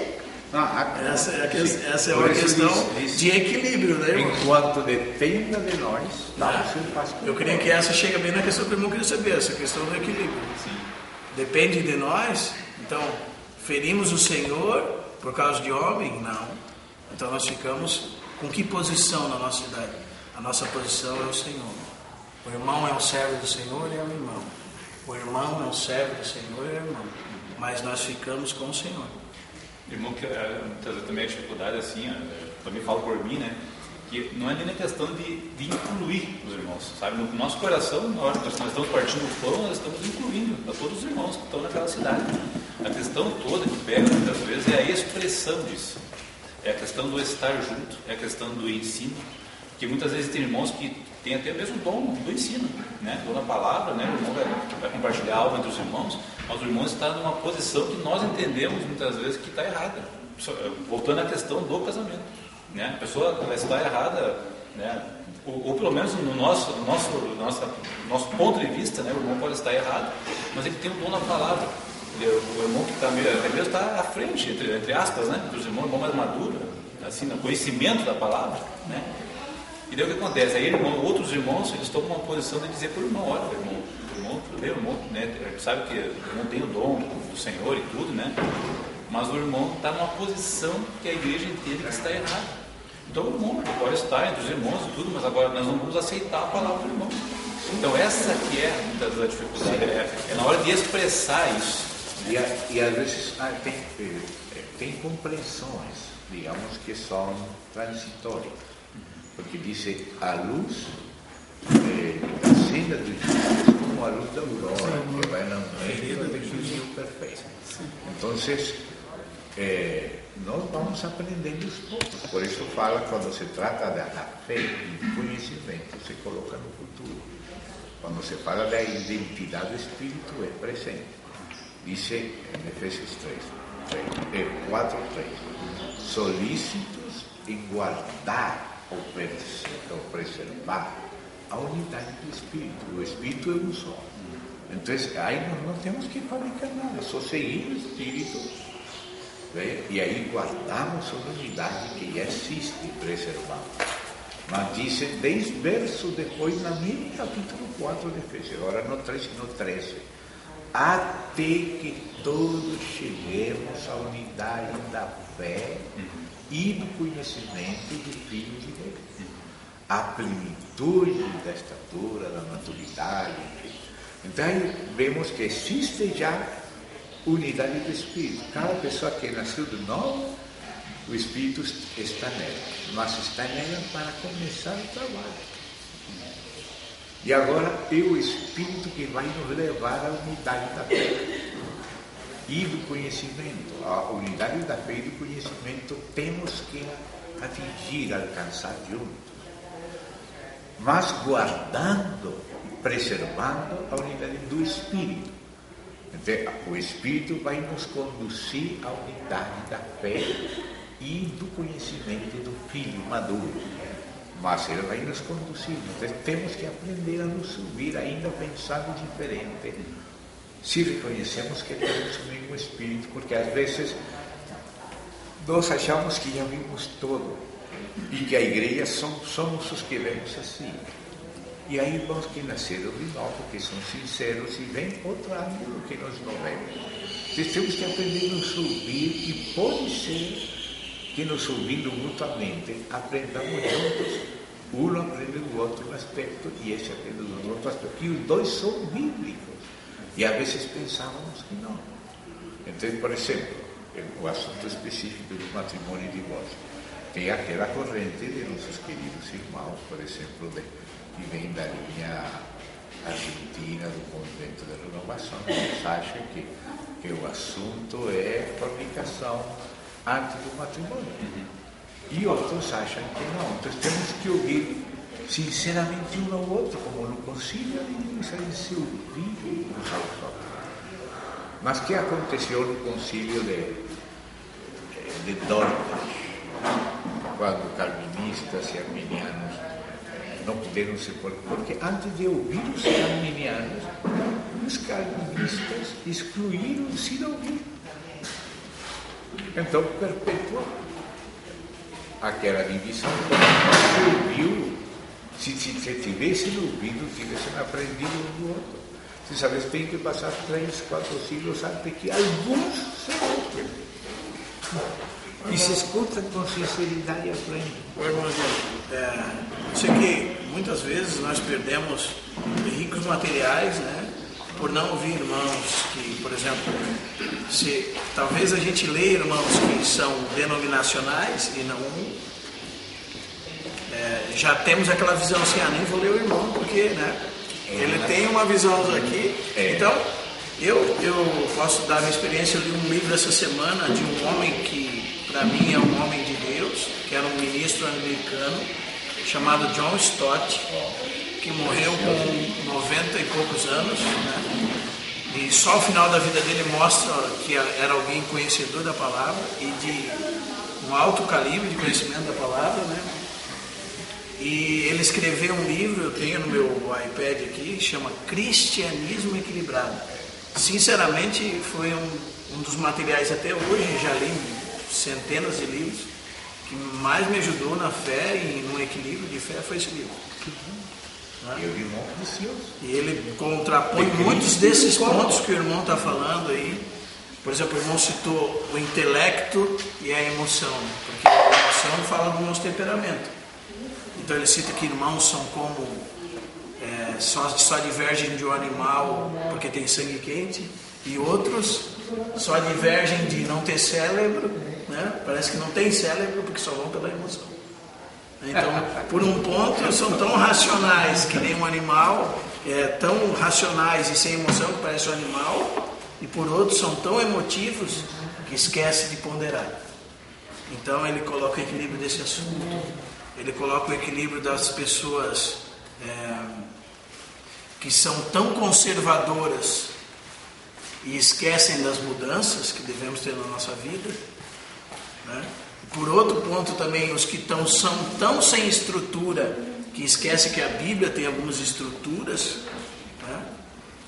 Essa é uma questão de equilíbrio, né, irmão? Enquanto dependa de nós, estamos em paz com eu creio que essa chega bem na questão que o irmão queria saber, essa questão do equilíbrio. Sim. Depende de nós, então ferimos o Senhor por causa de homem? Não. Então nós ficamos com que posição na nossa cidade? A nossa posição é o Senhor. O irmão é um servo do Senhor, é o irmão. O irmão é um servo do Senhor, é o irmão. Mas nós ficamos com o Senhor. Irmão, que também a dificuldade, assim, também falo por mim, né? Que não é nem a questão de incluir os irmãos, sabe? No nosso coração, na hora que nós estamos partindo o pão, nós estamos incluindo a todos os irmãos que estão naquela cidade. A questão toda que pega muitas vezes é a expressão disso. É a questão do estar junto, é a questão do ensino. Porque muitas vezes tem irmãos que têm até mesmo o dom do ensino, né? Dom da palavra, né? O irmão vai compartilhar algo entre os irmãos, mas o irmão está numa posição que nós entendemos muitas vezes que está errada. Voltando à questão do casamento, né? A pessoa está errada, né? Ou pelo menos no nosso ponto de vista, né? O irmão pode estar errado, mas ele tem o dom da palavra. O irmão que está até mesmo está à frente, entre aspas, né? Entre os irmãos, o irmão mais maduro, assim, no conhecimento da palavra, né? E daí o que acontece? Aí outros irmãos, eles tomam uma posição de dizer para o irmão: olha, o irmão, né? Sabe que o irmão tem o dom do Senhor e tudo, né? Mas o irmão está numa posição que a igreja entende que está errada. Então o irmão pode estar entre os irmãos e tudo, mas agora nós não vamos aceitar a palavra do irmão. Então essa que é muitas vezes a dificuldade, é na hora de expressar isso. E às vezes tem compreensões, digamos, que são transitórias. Porque diz a luz da senda do Espírito é como a luz da aurora, que vai na noite até que o dia perfeito. Então, nós vamos aprendendo os poucos. Por isso fala, quando se trata da fé e do conhecimento, se coloca no futuro. Quando se fala da identidade do Espírito, é presente. Diz em Efésios 4:3, solícitos em guardar ou preservar a unidade do Espírito. O Espírito é um só. Então, aí nós não temos que fabricar nada, só seguir o Espírito, né? E aí guardamos a unidade que já existe, preservamos. Mas diz 10 versos depois, na mesma capítulo 4 de Efésios, agora no 13, no 13, até que todos cheguemos à unidade da fé e do conhecimento do Filho de Deus, a plenitude da estatura, da maturidade. Então vemos que existe já unidade do Espírito. Cada pessoa que nasceu de novo, o Espírito está nela, mas está nela para começar o trabalho. E agora é o Espírito que vai nos levar à unidade da fé e do conhecimento. A unidade da fé e do conhecimento temos que atingir, alcançar juntos, mas guardando, preservando a unidade do Espírito. Então, o Espírito vai nos conduzir à unidade da fé e do conhecimento do Filho maduro. Mas ele vai nos conduzir. Então, temos que aprender a nos subir, ainda pensando diferente, se reconhecemos que temos o mesmo Espírito, porque às vezes nós achamos que já vimos tudo e que a igreja somos os que vemos assim. E aí irmãos que nasceram de novo, que são sinceros e veem outro ângulo que nós não vemos. Então, temos que aprender a nos subir, e pode ser que nos subindo mutuamente aprendamos juntos, um aprende do outro aspecto e esse aprende do outro aspecto, e os dois são bíblicos, e às vezes pensávamos que não. Então, por exemplo, o assunto específico do matrimônio e divórcio, tem aquela corrente de nossos queridos irmãos, por exemplo, que vem da linha argentina do movimento de renovação, eles acham que o assunto é fornicação antes do matrimônio. E outros acham que não. Então temos que ouvir sinceramente um ao outro, como no concílio de Niça, se ouvir uns aos outros. Mas o que aconteceu no concílio de Dorpas, quando calvinistas e arminianos não puderam se pôr? Porque antes de ouvir os arminianos, os calvinistas excluíram se não ouvir. Então perpetuou aquela divisão. Se ouviu, se tivessem ouvido, tivessem aprendido um do outro. Você sabe, tem que passar 3, 4 siglos até que alguns se ouvem. E se escutam com sinceridade e aprendem. Irmão, eu sei que muitas vezes nós perdemos ricos materiais, né, por não ouvir irmãos que, por exemplo, talvez a gente leia irmãos que são denominacionais e não... já temos aquela visão assim, nem vou ler o irmão, porque, né, ele tem uma visão aqui. Então, eu posso dar minha experiência. Eu li um livro essa semana de um homem que, para mim, é um homem de Deus, que era um ministro americano, chamado John Stott, que morreu com 90 e poucos anos, né? E só ao final da vida dele mostra que era alguém conhecedor da palavra e de um alto calibre de conhecimento da palavra, né? E ele escreveu um livro, eu tenho no meu iPad aqui, chama Cristianismo Equilibrado. Sinceramente, foi um dos materiais até hoje, já li centenas de livros, que mais me ajudou na fé e no equilíbrio de fé foi esse livro. E ele contrapõe muitos desses pontos que o irmão está falando aí. Por exemplo, o irmão citou o intelecto e a emoção, né? Porque a emoção fala do nosso temperamento. Então ele cita que irmãos são como só divergem de um animal porque tem sangue quente, e outros só divergem de não ter cérebro, né? Parece que não tem cérebro porque só vão pela emoção. Então, por um ponto, são tão racionais que nem um animal, tão racionais e sem emoção que parece um animal, e por outro são tão emotivos que esquece de ponderar. Então ele coloca o equilíbrio desse assunto. Ele coloca o equilíbrio das pessoas que são tão conservadoras e esquecem das mudanças que devemos ter na nossa vida, né? Por outro ponto também, os que são tão sem estrutura que esquecem que a Bíblia tem algumas estruturas, né?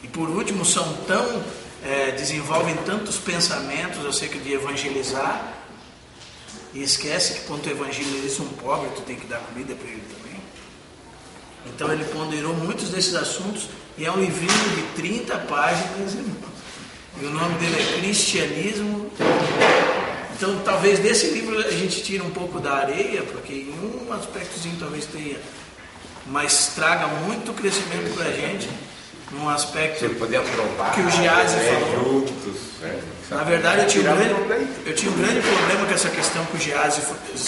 E por último, desenvolvem tantos pensamentos acerca de evangelizar, e esquece que quando tu evangeliza um pobre, tu tem que dar comida para ele também. Então ele ponderou muitos desses assuntos, e é um livrinho de 30 páginas, irmãos. E o nome dele é Cristianismo. Então talvez desse livro a gente tire um pouco da areia, porque em um aspectozinho talvez tenha, mas traga muito crescimento para a gente, num aspecto você poder aprovar, que o Giazzi falou. Juntos, Na verdade, eu tinha um grande problema com essa questão que o Giazzi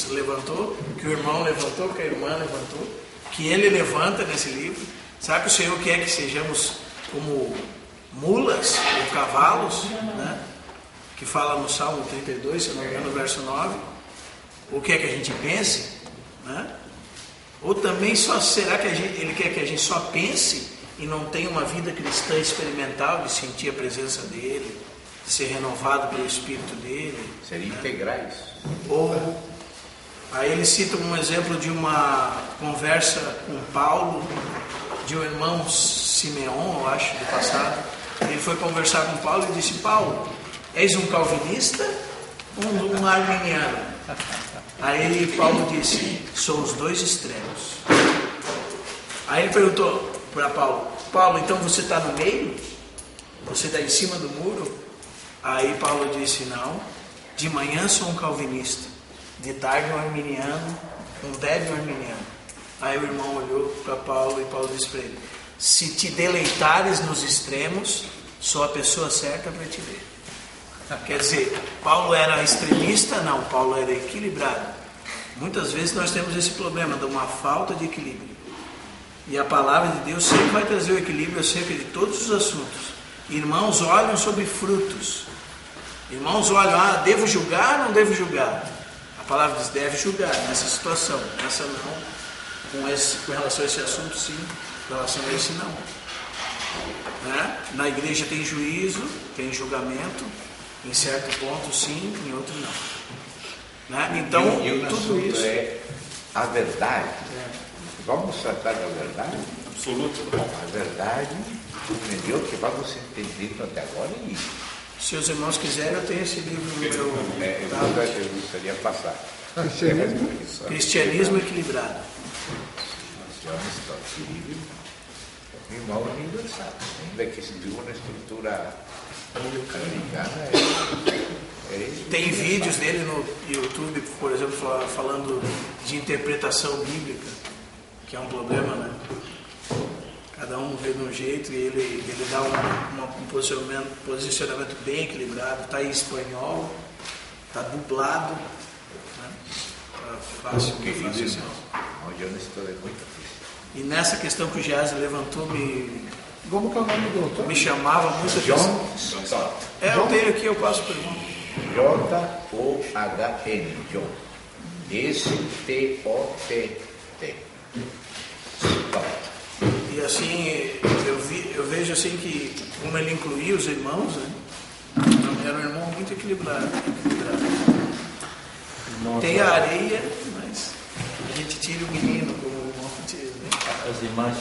levantou, que o irmão levantou, que a irmã levantou, que ele levanta nesse livro. Sabe que o Senhor quer que sejamos como mulas ou cavalos, né? Que fala no Salmo 32, se não me engano, no verso 9. Ou quer que a gente pense, né? Ou também será que ele quer que a gente só pense e não tenha uma vida cristã experimental, de sentir a presença dele, de ser renovado pelo Espírito dele? Ser integrais. Ou, aí ele cita um exemplo de uma conversa com Paulo, de um irmão Simeão, eu acho, do passado. Ele foi conversar com Paulo e disse: Paulo, és um calvinista ou um arminiano? Aí Paulo disse: sou os dois extremos. Aí ele perguntou para Paulo, então você está no meio? Você está em cima do muro? Aí Paulo disse: não, de manhã sou um calvinista, de tarde um arminiano, um débil arminiano. Aí o irmão olhou para Paulo e Paulo disse para ele: se te deleitares nos extremos, sou a pessoa certa para te ver. Quer dizer, Paulo era extremista? Não, Paulo era equilibrado. Muitas vezes nós temos esse problema de uma falta de equilíbrio. E a palavra de Deus sempre vai trazer o equilíbrio acerca de todos os assuntos. Irmãos olham sobre frutos. Irmãos olham, devo julgar ou não devo julgar? A palavra diz, deve julgar nessa situação. Nessa não. Com relação a esse assunto, sim. Com relação a esse, não. Né? Na igreja tem juízo, tem julgamento. Em certo ponto, sim. Em outro, não. Né? Então, e o tudo isso é a verdade. Vamos tratar da verdade? Absoluto. A verdade, entendeu? Que vamos entendido até agora é isso. Se os irmãos quiserem, eu tenho esse livro no meu Eu gostaria de passar. Cristianismo Equilibrado. Irmão universal. Ainda que se tiver uma estrutura americana, Tem vídeos dele no YouTube, por exemplo, falando de interpretação bíblica, que é um problema, né? Cada um vê de um jeito e ele dá um posicionamento bem equilibrado. Está em espanhol, está dublado, né? Tá fácil de fazer isso. Onde eu não estou muito triste. E nessa questão que o Geazi levantou, Como que é o nome do autor? me chamava muito a atenção. John Stott. Eu tenho aqui, eu passo por irmão. John. John. S-T-O-T-T. Stott. E assim, eu vejo assim que, como ele incluía os irmãos, né? Era um irmão muito equilibrado. Nossa, Tem a areia, mas a gente tira o menino, como o irmão tira. Né? as irmãs